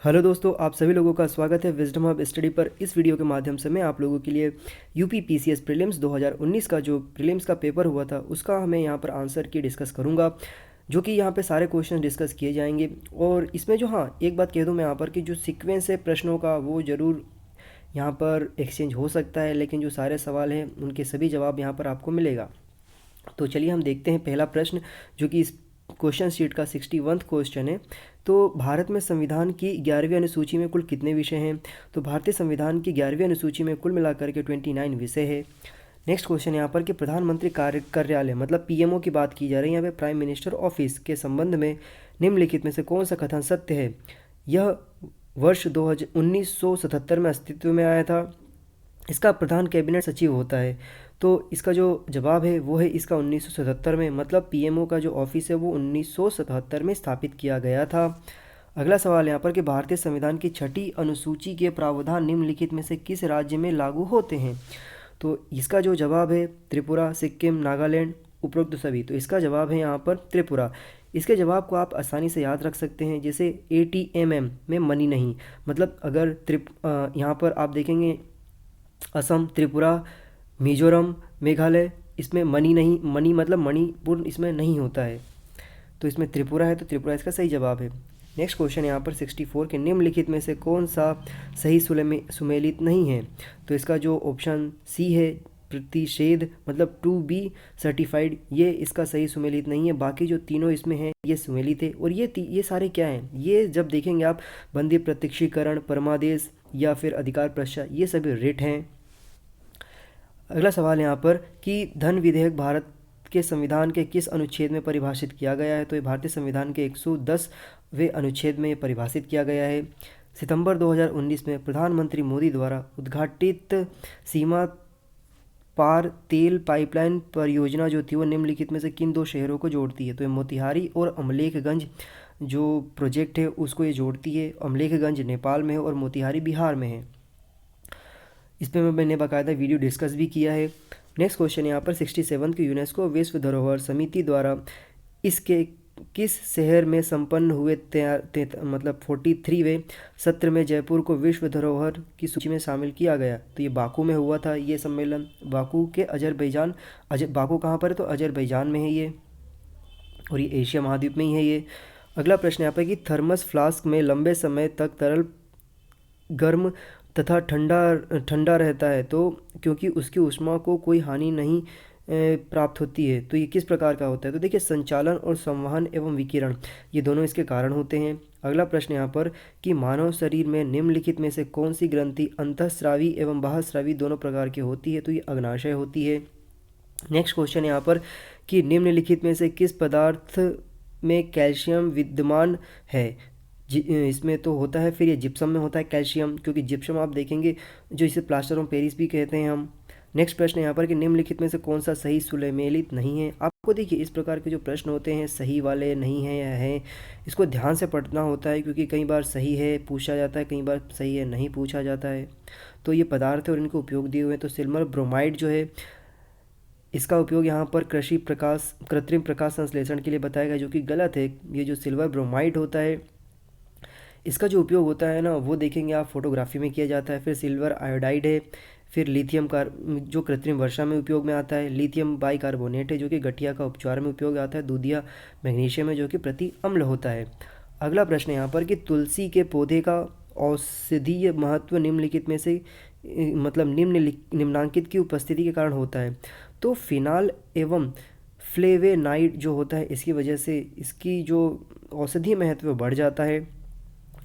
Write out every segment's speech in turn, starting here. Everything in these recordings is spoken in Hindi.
हेलो दोस्तों, आप सभी लोगों का स्वागत है विजडम हब स्टडी पर। इस वीडियो के माध्यम से मैं आप लोगों के लिए यूपी पीसीएस प्रीलिम्स 2019 का जो प्रीलिम्स का पेपर हुआ था उसका हमें यहाँ पर आंसर की डिस्कस करूँगा, जो कि यहाँ पे सारे क्वेश्चन डिस्कस किए जाएंगे। और इसमें जो एक बात कह दूँ मैं यहाँ पर कि जो सीक्वेंस है प्रश्नों का वो ज़रूर यहाँ पर एक्सचेंज हो सकता है, लेकिन जो सारे सवाल हैं उनके सभी जवाब यहाँ पर आपको मिलेगा। तो चलिए हम देखते हैं पहला प्रश्न, जो कि इस क्वेश्चन शीट का 61वां क्वेश्चन है। तो भारत में संविधान की 11वीं अनुसूची में कुल कितने विषय हैं? तो भारतीय संविधान की 11वीं अनुसूची में कुल मिलाकर के 29 विषय है। नेक्स्ट क्वेश्चन यहाँ पर कि प्रधानमंत्री कार्यालय मतलब पीएमओ की बात की जा रही है यहाँ पे, प्राइम मिनिस्टर ऑफिस के संबंध में निम्नलिखित में से कौन सा कथन सत्य है? यह वर्ष 1977 में अस्तित्व में आया था। इसका प्रधान कैबिनेट सचिव होता है। तो इसका जो जवाब है वो है इसका 1977 में, मतलब पीएमओ का जो ऑफिस है वो 1977 में स्थापित किया गया था। अगला सवाल यहाँ पर कि भारतीय संविधान की 6ठी अनुसूची के प्रावधान निम्नलिखित में से किस राज्य में लागू होते हैं? तो इसका जो जवाब है त्रिपुरा, सिक्किम, नागालैंड, उपरोक्त सभी। तो इसका जवाब है यहाँ पर त्रिपुरा। इसके जवाब को आप आसानी से याद रख सकते हैं, जैसे ATMM में मनी नहीं, मतलब अगर यहाँ पर आप देखेंगे असम, त्रिपुरा, मिजोरम, मेघालय, इसमें मनी नहीं, मनी मतलब मणिपुर इसमें नहीं होता है। तो इसमें त्रिपुरा है, तो त्रिपुरा इसका सही जवाब है। नेक्स्ट क्वेश्चन यहाँ पर 64 के निम्नलिखित में से कौन सा सही सुमेलित नहीं है? तो इसका जो ऑप्शन सी है प्रतिषेध मतलब टू बी सर्टिफाइड, ये इसका सही सुमेलित नहीं है। बाकी जो तीनों इसमें हैं ये सुमेलित है। और ये सारे क्या हैं? ये जब देखेंगे आप, बंदी प्रत्यक्षीकरण, परमादेश या फिर अधिकार प्रश्न, ये सभी रिट हैं। अगला सवाल यहाँ पर कि धन विधेयक भारत के संविधान के किस अनुच्छेद में परिभाषित किया गया है? तो ये भारतीय संविधान के 110वें अनुच्छेद में परिभाषित किया गया है। सितंबर 2019 में प्रधानमंत्री मोदी द्वारा उद्घाटित सीमा पार तेल पाइपलाइन परियोजना जो थी वो निम्नलिखित में से किन दो शहरों को जोड़ती है? तो ये मोतिहारी और अमलेखगंज जो प्रोजेक्ट है उसको ये जोड़ती है। अमलेखगंज नेपाल में है और मोतिहारी बिहार में है। इस पर मैंने बाकायदा वीडियो डिस्कस भी किया है। नेक्स्ट क्वेश्चन यहाँ पर 67 की यूनेस्को विश्व धरोहर समिति द्वारा इसके किस शहर में संपन्न हुए मतलब 43वें सत्र में जयपुर को विश्व धरोहर की सूची में शामिल किया गया? तो ये बाकू में हुआ था ये सम्मेलन, बाकू के अजरबैजान। बाकू कहाँ पर है? तो अजरबैजान में है ये, और ये एशिया महाद्वीप में ही है ये। अगला प्रश्न यहाँ पर कि थर्मस फ्लास्क में लंबे समय तक तरल गर्म तथा ठंडा ठंडा रहता है, तो क्योंकि उसकी ऊष्मा को कोई हानि नहीं प्राप्त होती है। तो ये किस प्रकार का होता है? तो देखिए, संचालन और संवहन एवं विकिरण ये दोनों इसके कारण होते हैं। अगला प्रश्न यहाँ पर कि मानव शरीर में निम्नलिखित में से कौन सी ग्रंथि अंतःस्रावी एवं बाह्यस्रावी दोनों प्रकार की होती है? तो ये अग्नाशय होती है। नेक्स्ट क्वेश्चन यहाँ पर कि निम्नलिखित में से किस पदार्थ में कैल्शियम विद्यमान है? इसमें तो होता है, फिर ये जिप्सम में होता है कैल्शियम, क्योंकि जिप्सम आप देखेंगे जो इसे प्लास्टर ऑफ पेरिस भी कहते हैं हम। नेक्स्ट प्रश्न यहाँ पर कि निम्नलिखित में से कौन सा सही सुमेलित नहीं है? आपको देखिए, इस प्रकार के जो प्रश्न होते हैं सही वाले नहीं हैं या हैं, इसको ध्यान से पढ़ना होता है, क्योंकि कई बार सही है पूछा जाता है, कई बार सही है नहीं पूछा जाता है। तो ये पदार्थ है और इनको उपयोग दिए हुए हैं। तो सिल्वर ब्रोमाइड जो है इसका उपयोग यहाँ पर कृत्रिम प्रकाश संश्लेषण के लिए बताया गया, जो कि गलत है। ये जो सिल्वर ब्रोमाइड होता है इसका जो उपयोग होता है ना, वो देखेंगे आप फोटोग्राफी में किया जाता है। फिर सिल्वर आयोडाइड है, फिर लिथियम जो कृत्रिम वर्षा में उपयोग में आता है। लिथियम बाइकार्बोनेट है जो कि गठिया का उपचार में उपयोग आता है। दूधिया मैग्नीशियम है जो कि प्रति अम्ल होता है। अगला प्रश्न यहाँ पर कि तुलसी के पौधे का औषधीय महत्व निम्नलिखित में से मतलब निम्नांकित की उपस्थिति के कारण होता है? तो फिनाल एवं फ्लेवेनाइड जो होता है इसकी वजह से इसकी जो औषधीय महत्व बढ़ जाता है।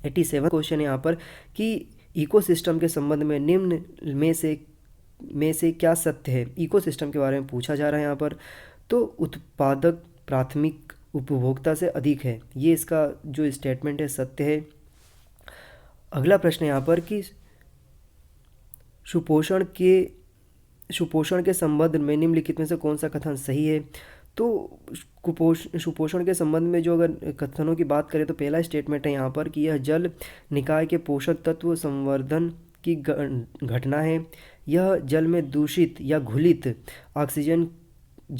87 क्वेश्चन है यहाँ पर कि इकोसिस्टम के संबंध में निम्न में से क्या सत्य है? इकोसिस्टम के बारे में पूछा जा रहा है यहाँ पर। तो उत्पादक प्राथमिक उपभोक्ता से अधिक है, ये इसका जो स्टेटमेंट है सत्य है। अगला प्रश्न यहाँ पर कि सुपोषण के संबंध में निम्नलिखित में से कौन सा कथन सही है? तो सुपोषण के संबंध में जो अगर कथनों की बात करें तो पहला स्टेटमेंट है यहाँ पर कि यह जल निकाय के पोषक तत्व संवर्धन की घटना है। यह जल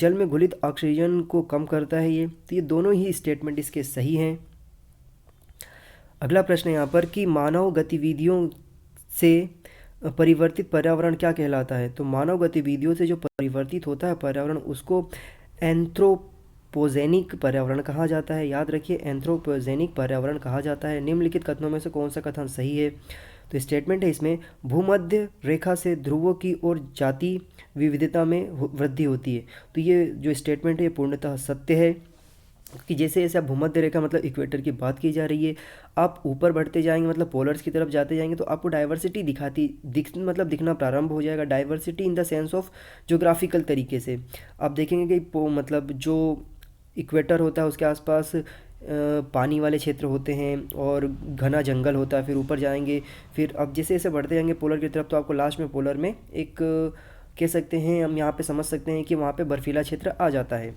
में घुलित ऑक्सीजन को कम करता है। ये तो ये दोनों ही स्टेटमेंट इसके सही हैं। अगला प्रश्न है यहाँ पर कि मानव गतिविधियों से परिवर्तित पर्यावरण क्या कहलाता है। तो मानव गतिविधियों से जो परिवर्तित होता है पर्यावरण, उसको एंथ्रोपोजेनिक पर्यावरण कहा जाता है। याद रखिए, एंथ्रोपोजेनिक पर्यावरण कहा जाता है। निम्नलिखित कथनों में से कौन सा कथन सही है। तो स्टेटमेंट है इसमें, भूमध्य रेखा से ध्रुवों की ओर जाति विविधता में वृद्धि होती है। तो ये जो स्टेटमेंट है ये पूर्णतः सत्य है कि जैसे जैसे आप भूमध्य रेखा मतलब इक्वेटर की बात की जा रही है, आप ऊपर बढ़ते जाएंगे मतलब पोलर्स की तरफ जाते जाएंगे तो आपको डाइवर्सिटी दिखना प्रारंभ हो जाएगा। Diversity in the sense of geographical तरीके से आप देखेंगे कि मतलब जो इक्वेटर होता है उसके आसपास पानी वाले क्षेत्र होते हैं और घना जंगल होता है। फिर ऊपर जाएंगे, फिर अब जैसे जैसे बढ़ते जाएंगे पोलर की तरफ तो आपको लास्ट में पोलर में एक कह सकते हैं, हम यहाँ पे समझ सकते हैं कि वहाँ पे बर्फीला क्षेत्र आ जाता है।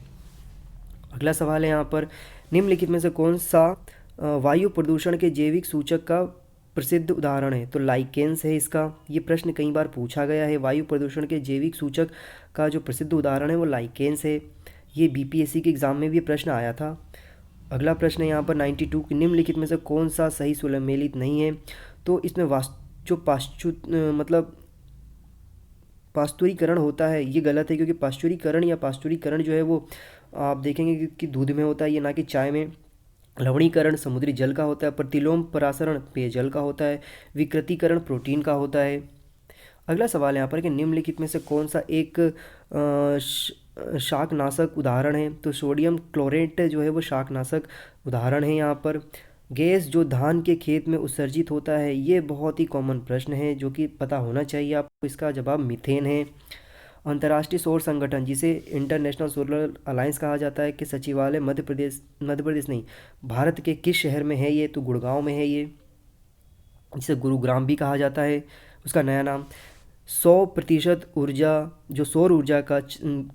अगला सवाल है यहाँ पर, निम्नलिखित में से कौन सा वायु प्रदूषण के जैविक सूचक का प्रसिद्ध उदाहरण है। तो लाइकेंस है इसका। ये प्रश्न कई बार पूछा गया है। वायु प्रदूषण के जैविक सूचक का जो प्रसिद्ध उदाहरण है वो लाइकेंस है। ये बीपीएससी के एग्ज़ाम में भी प्रश्न आया था। अगला प्रश्न है यहाँ पर 92 कि निम्नलिखित में से कौन सा सही सुमेलित नहीं है। तो इसमें जो पास्तुरीकरण होता है ये गलत है, क्योंकि पास्तुरीकरण जो है वो आप देखेंगे कि दूध में होता है, ये ना कि चाय में। लवणीकरण समुद्री जल का होता है। प्रतिलोम परासरण पेयजल का होता है। विकृतीकरण प्रोटीन का होता है। अगला सवाल यहाँ पर कि निम्नलिखित में से कौन सा एक शाकनाशक उदाहरण है। तो सोडियम क्लोरेट जो है वो शाकनाशक उदाहरण है। यहाँ पर गैस जो धान के खेत में उत्सर्जित होता है, ये बहुत ही कॉमन प्रश्न है जो कि पता होना चाहिए आपको। इसका जवाब मीथेन है। अंतर्राष्ट्रीय सौर संगठन जिसे इंटरनेशनल सोलर अलायंस कहा जाता है कि सचिवालय मध्य प्रदेश नहीं, भारत के किस शहर में है ये। तो गुड़गांव में है ये, जिसे गुरुग्राम भी कहा जाता है उसका नया नाम। 100% ऊर्जा जो सौर ऊर्जा का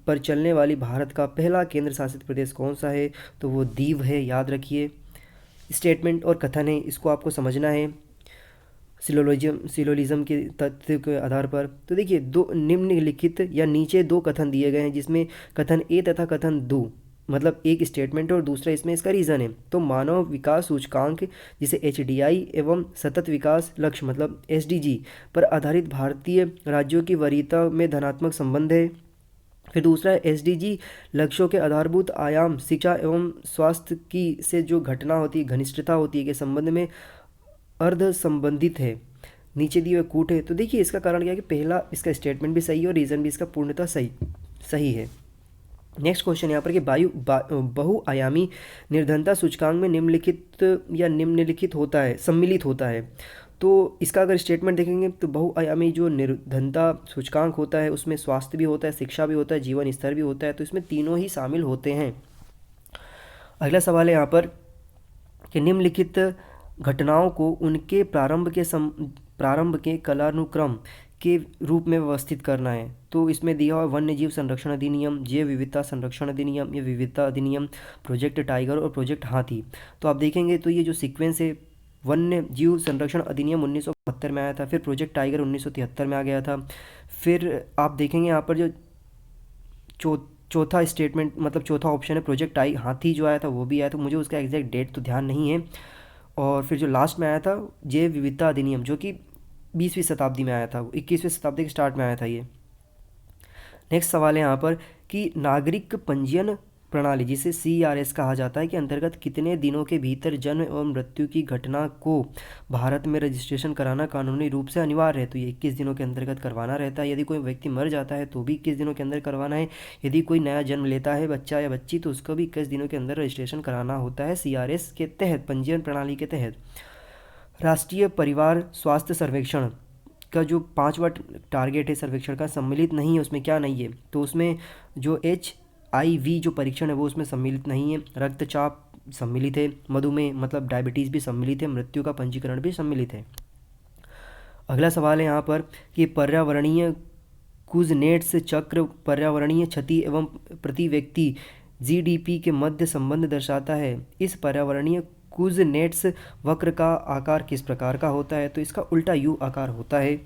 पर चलने वाली भारत का पहला केंद्र शासित प्रदेश कौन सा है। तो वो दीव है। याद रखिए, स्टेटमेंट और कथन है, इसको आपको समझना है सिलोलिज्म के तथ्य के आधार पर। तो देखिए, दो निम्नलिखित या नीचे दो कथन दिए गए हैं, जिसमें कथन ए तथा कथन दो मतलब एक स्टेटमेंट और दूसरा इसमें इसका रीज़न है। तो मानव विकास सूचकांक जिसे HDI एवं सतत विकास लक्ष्य मतलब SDG पर आधारित भारतीय राज्यों की वरीयता में धनात्मक संबंध है। फिर दूसरा है SDG लक्ष्यों के आधारभूत आयाम शिक्षा एवं स्वास्थ्य की से जो घटना होती है, घनिष्ठता होती है के संबंध में अर्ध संबंधित है। नीचे दिए हुए कूट है। तो देखिए, इसका कारण क्या है कि पहला इसका स्टेटमेंट भी सही है और रीज़न भी इसका पूर्णतः सही है। नेक्स्ट क्वेश्चन यहाँ पर कि बहुआयामी निर्धनता सूचकांक में निम्नलिखित होता है, सम्मिलित होता है। तो इसका अगर स्टेटमेंट देखेंगे तो बहुआयामी जो निर्धनता सूचकांक होता है उसमें स्वास्थ्य भी होता है, शिक्षा भी होता है, जीवन स्तर भी होता है। तो इसमें तीनों ही शामिल होते हैं। अगला सवाल है यहाँ पर कि निम्नलिखित घटनाओं को उनके प्रारंभ के कालानुक्रम के रूप में व्यवस्थित करना है। तो इसमें दिया हुआ वन्य जीव संरक्षण अधिनियम, जैव विविधता संरक्षण अधिनियम, ये विविधता अधिनियम, प्रोजेक्ट टाइगर और प्रोजेक्ट हाथी। तो आप देखेंगे तो ये जो सीक्वेंस है, वन्य जीव संरक्षण अधिनियम 1972 में आया था, फिर प्रोजेक्ट टाइगर 1973 में आ गया था। फिर आप देखेंगे यहाँ पर जो चौथा स्टेटमेंट मतलब चौथा ऑप्शन है प्रोजेक्ट हाथी जो आया था वो भी आया था, मुझे उसका एग्जैक्ट डेट तो ध्यान नहीं है। और फिर जो लास्ट में आया था जैव विविधता अधिनियम, जो कि 20वीं शताब्दी में आया था, 21वीं शताब्दी के स्टार्ट में आया था ये। नेक्स्ट सवाल है यहाँ पर कि नागरिक पंजीयन प्रणाली जिसे CRS कहा जाता है के अंतर्गत कितने दिनों के भीतर जन्म एवं मृत्यु की घटना को भारत में रजिस्ट्रेशन कराना कानूनी रूप से अनिवार्य है। तो ये 21 दिनों के अंतर्गत करवाना रहता है। यदि कोई व्यक्ति मर जाता है तो भी 21 दिनों के अंदर करवाना है। यदि कोई नया जन्म लेता है बच्चा या बच्ची तो उसको भी 21 दिनों के अंदर रजिस्ट्रेशन कराना होता है CRS के तहत, पंजीयन प्रणाली के तहत। राष्ट्रीय परिवार स्वास्थ्य सर्वेक्षण का जो 5वां टारगेट है सर्वेक्षण का सम्मिलित नहीं है, उसमें क्या नहीं है। तो उसमें जो HIV जो परीक्षण है वो उसमें सम्मिलित नहीं है। रक्तचाप सम्मिलित है, मधुमेह मतलब डायबिटीज़ भी सम्मिलित है, मृत्यु का पंजीकरण भी सम्मिलित है। अगला सवाल है यहाँ पर कि पर्यावरणीय कुजनेट्स चक्र पर्यावरणीय क्षति एवं प्रति व्यक्ति GDP के मध्य संबंध दर्शाता है। इस पर्यावरणीय कुजनेट्स वक्र का आकार किस प्रकार का होता है। तो इसका उल्टा U आकार होता है।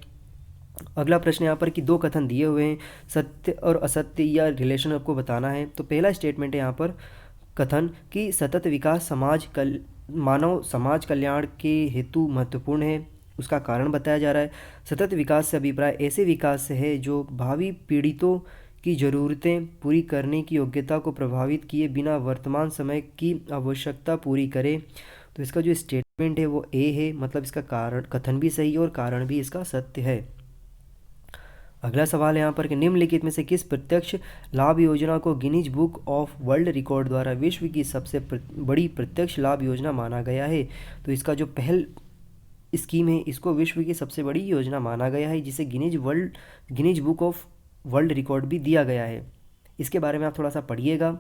अगला प्रश्न यहाँ पर कि दो कथन दिए हुए हैं, सत्य और असत्य या रिलेशन आपको बताना है। तो पहला स्टेटमेंट है यहाँ पर कथन कि सतत विकास समाज मानव समाज कल्याण के हेतु महत्वपूर्ण है, उसका कारण बताया जा रहा है। सतत विकास से अभिप्राय ऐसे विकास से है जो भावी पीड़ितों की ज़रूरतें पूरी करने की योग्यता को प्रभावित किए बिना वर्तमान समय की आवश्यकता पूरी करे। तो इसका जो स्टेटमेंट है वो ए है, मतलब इसका कारण कथन भी सही है और कारण भी इसका सत्य है। अगला सवाल है यहाँ पर कि निम्नलिखित में से किस प्रत्यक्ष लाभ योजना को Guinness book of world record द्वारा विश्व की सबसे बड़ी प्रत्यक्ष लाभ योजना माना गया है। तो इसका जो पहल स्कीम है इसको विश्व की सबसे बड़ी योजना माना गया है, जिसे Guinness book of world record भी दिया गया है। इसके बारे में आप थोड़ा सा पढ़िएगा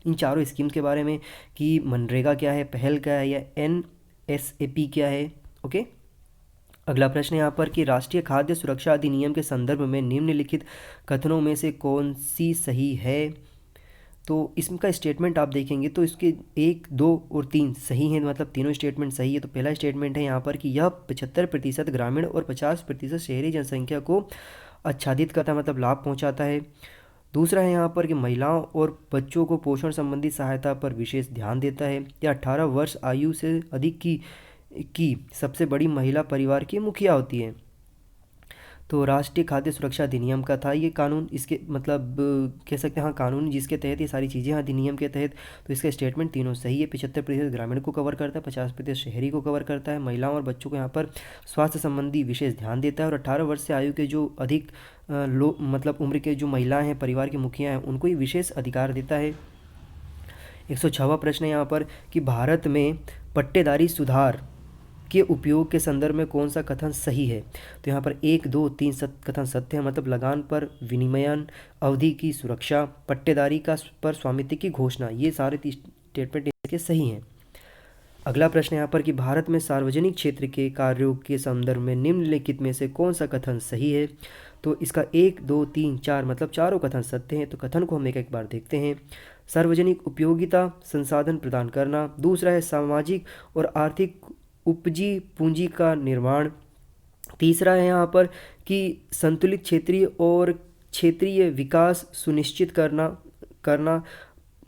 इन चारों स्कीम्स के बारे में कि मनरेगा क्या है, पहल क्या है, या NSAP क्या है। ओके, अगला प्रश्न यहाँ पर कि राष्ट्रीय खाद्य सुरक्षा अधिनियम के संदर्भ में निम्नलिखित कथनों में से कौन सी सही है। तो इसका स्टेटमेंट आप देखेंगे तो इसके 1, 2 और 3 सही हैं, मतलब तीनों स्टेटमेंट सही है। तो पहला स्टेटमेंट है यहाँ पर कि यह 75% ग्रामीण और 50% शहरी जनसंख्या को आच्छादित करता है, मतलब लाभ पहुँचाता है। दूसरा है यहाँ पर कि महिलाओं और बच्चों को पोषण संबंधी सहायता पर विशेष ध्यान देता है। या 18 वर्ष आयु से अधिक की सबसे बड़ी महिला परिवार की मुखिया होती है। तो राष्ट्रीय खाद्य सुरक्षा अधिनियम का था ये कानून, इसके मतलब कह सकते हैं हाँ कानून जिसके तहत ये सारी चीज़ें अधिनियम के तहत। तो इसका स्टेटमेंट तीनों सही है। 75% ग्रामीण को कवर करता है, 50% शहरी को कवर करता है, महिलाओं और बच्चों को यहाँ पर स्वास्थ्य संबंधी विशेष ध्यान देता है, और 18 वर्ष से आयु के जो अधिक मतलब उम्र के जो महिलाएँ हैं, परिवार की मुखिया हैं, उनको ये विशेष अधिकार देता है। 106वां प्रश्न है यहाँ पर कि भारत में पट्टेदारी सुधार के उपयोग के संदर्भ में कौन सा कथन सही है। तो यहाँ पर 1, 2, 3 कथन सत्य है, मतलब लगान पर विनिमयन अवधि की सुरक्षा, पट्टेदारी का पर स्वामित्व की घोषणा, ये सारे स्टेटमेंट इसके सही हैं। अगला प्रश्न यहाँ पर कि भारत में सार्वजनिक क्षेत्र के कार्यों के संदर्भ में निम्नलिखित में से कौन सा कथन सही है। तो इसका 1, 2, 3, 4 मतलब चारों कथन सत्य हैं। तो कथन को हम एक बार देखते हैं। सार्वजनिक उपयोगिता संसाधन प्रदान करना। दूसरा है सामाजिक और आर्थिक उपजी पूंजी का निर्माण। तीसरा है यहाँ पर कि संतुलित क्षेत्रीय विकास सुनिश्चित करना।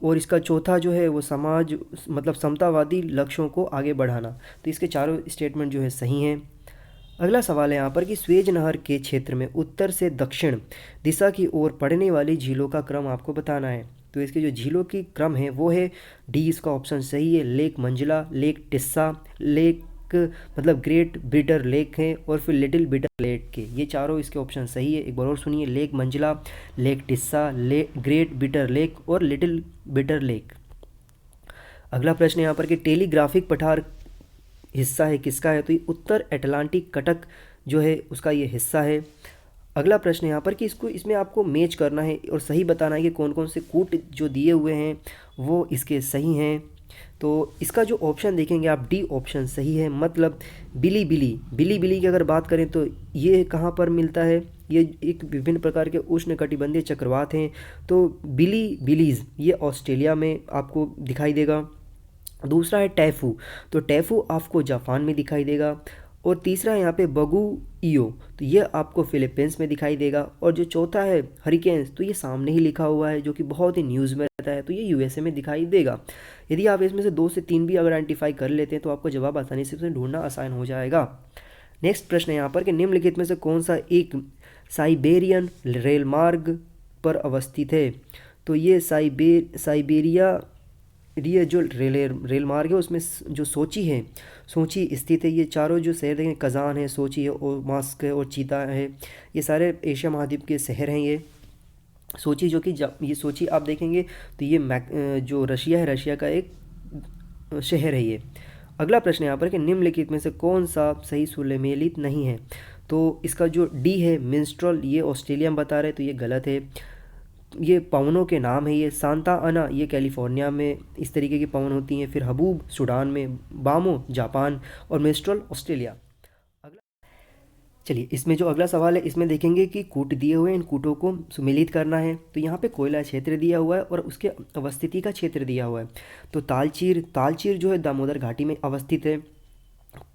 और इसका चौथा जो है वो समाज मतलब समतावादी लक्ष्यों को आगे बढ़ाना। तो इसके चारों स्टेटमेंट जो है सही हैं। अगला सवाल है यहाँ पर कि स्वेज नहर के क्षेत्र में उत्तर से दक्षिण दिशा की ओर पड़ने वाली झीलों का क्रम आपको बताना है। तो इसके जो झीलों की क्रम है वो है डी, इसका ऑप्शन सही है। Lake Manzala, Lake Tissa, lake मतलब ग्रेट बिटर लेक है, और फिर लिटिल बिटर लेक के, ये चारों इसके ऑप्शन सही है। एक बार और सुनिए, Lake Manzala, Lake Timsah, Great Bitter Lake और लिटिल बिटर लेक। अगला प्रश्न यहाँ पर कि टेलीग्राफिक पठार हिस्सा है किसका है। तो ये उत्तर अटलांटिक कटक जो है उसका ये हिस्सा है। अगला प्रश्न यहाँ पर कि इसमें आपको मैच करना है और सही बताना है कि कौन कौन से कूट जो दिए हुए हैं वो इसके सही हैं। तो इसका जो ऑप्शन देखेंगे आप, डी ऑप्शन सही है, मतलब बिली की अगर बात करें तो ये कहाँ पर मिलता है। ये एक विभिन्न प्रकार के उष्णकटिबंधीय चक्रवात हैं। तो बिलीज ये ऑस्ट्रेलिया में आपको दिखाई देगा। दूसरा है टैफू, तो टैफू आपको जापान में दिखाई देगा। और तीसरा है यहाँ पे बगू ईओ, तो ये आपको फिलीपींस में दिखाई देगा। और जो चौथा है हरिकेन्स, तो ये सामने ही लिखा हुआ है जो कि बहुत ही न्यूज़ में रहता है, तो ये यूएसए में दिखाई देगा। यदि आप इसमें से 2 से 3 भी अगर आइडेंटिफाई कर लेते हैं तो आपको जवाब आसानी से उसे ढूंढना आसान हो जाएगा। नेक्स्ट प्रश्न है यहाँ पर कि निम्नलिखित में से कौन सा एक साइबेरियन रेल मार्ग पर अवस्थित है। तो ये साइबेरिया जो रेल मार्ग है उसमें जो सोची स्थित है। ये चारों जो शहर हैं, कजान है, सोची है, और मास्क है, और चीता है, ये सारे एशिया महाद्वीप के शहर हैं। ये सोची जो कि ये सोची आप देखेंगे तो ये जो रशिया है, रशिया का एक शहर है ये। अगला प्रश्न यहाँ पर कि निम्नलिखित में से कौन सा सही सुमेलित नहीं है। तो इसका जो डी है मिन्स्ट्रल, ये ऑस्ट्रेलिया में बता रहे, तो ये गलत है। ये पवनों के नाम है। ये सांता अना ये कैलिफोर्निया में इस तरीके की पवन होती हैं। फिर हबूब सूडान में, बामो जापान, और मिस्ट्रल ऑस्ट्रेलिया। चलिए इसमें जो अगला सवाल है इसमें देखेंगे कि कूट दिए हुए हैं, इन कूटों को सुमेलित करना है। तो यहाँ पे कोयला क्षेत्र दिया हुआ है और उसके अवस्थिति का क्षेत्र दिया हुआ है। तो तालचीर जो है दामोदर घाटी में अवस्थित है।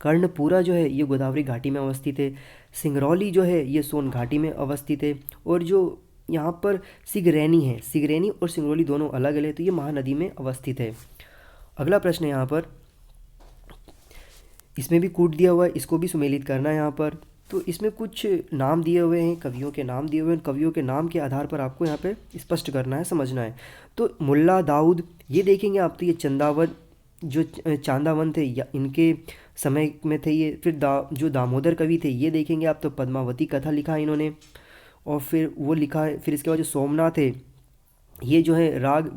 कर्णपुरा जो है ये गोदावरी घाटी में अवस्थित है। सिंगरौली जो है ये सोन घाटी में अवस्थित है। और जो यहाँ पर सिगरैनी और सिंगरौली दोनों अलग अलग है, तो ये महानदी में अवस्थित है। अगला प्रश्न है यहाँ पर इसमें भी कूट दिया हुआ है, इसको भी सुमेलित करना है यहाँ पर। तो इसमें कुछ नाम दिए हुए हैं, कवियों के नाम दिए हुए हैं, कवियों के नाम के आधार पर आपको यहाँ पे स्पष्ट करना है, समझना है। तो मुल्ला दाऊद, ये देखेंगे आप, तो ये चंदावन जो चांदावन थे या इनके समय में थे ये। फिर जो दामोदर कवि थे ये देखेंगे आप, तो पद्मावती कथा लिखा है इन्होंने। और फिर वो लिखा है, फिर इसके बाद जो सोमनाथ है, ये जो है राग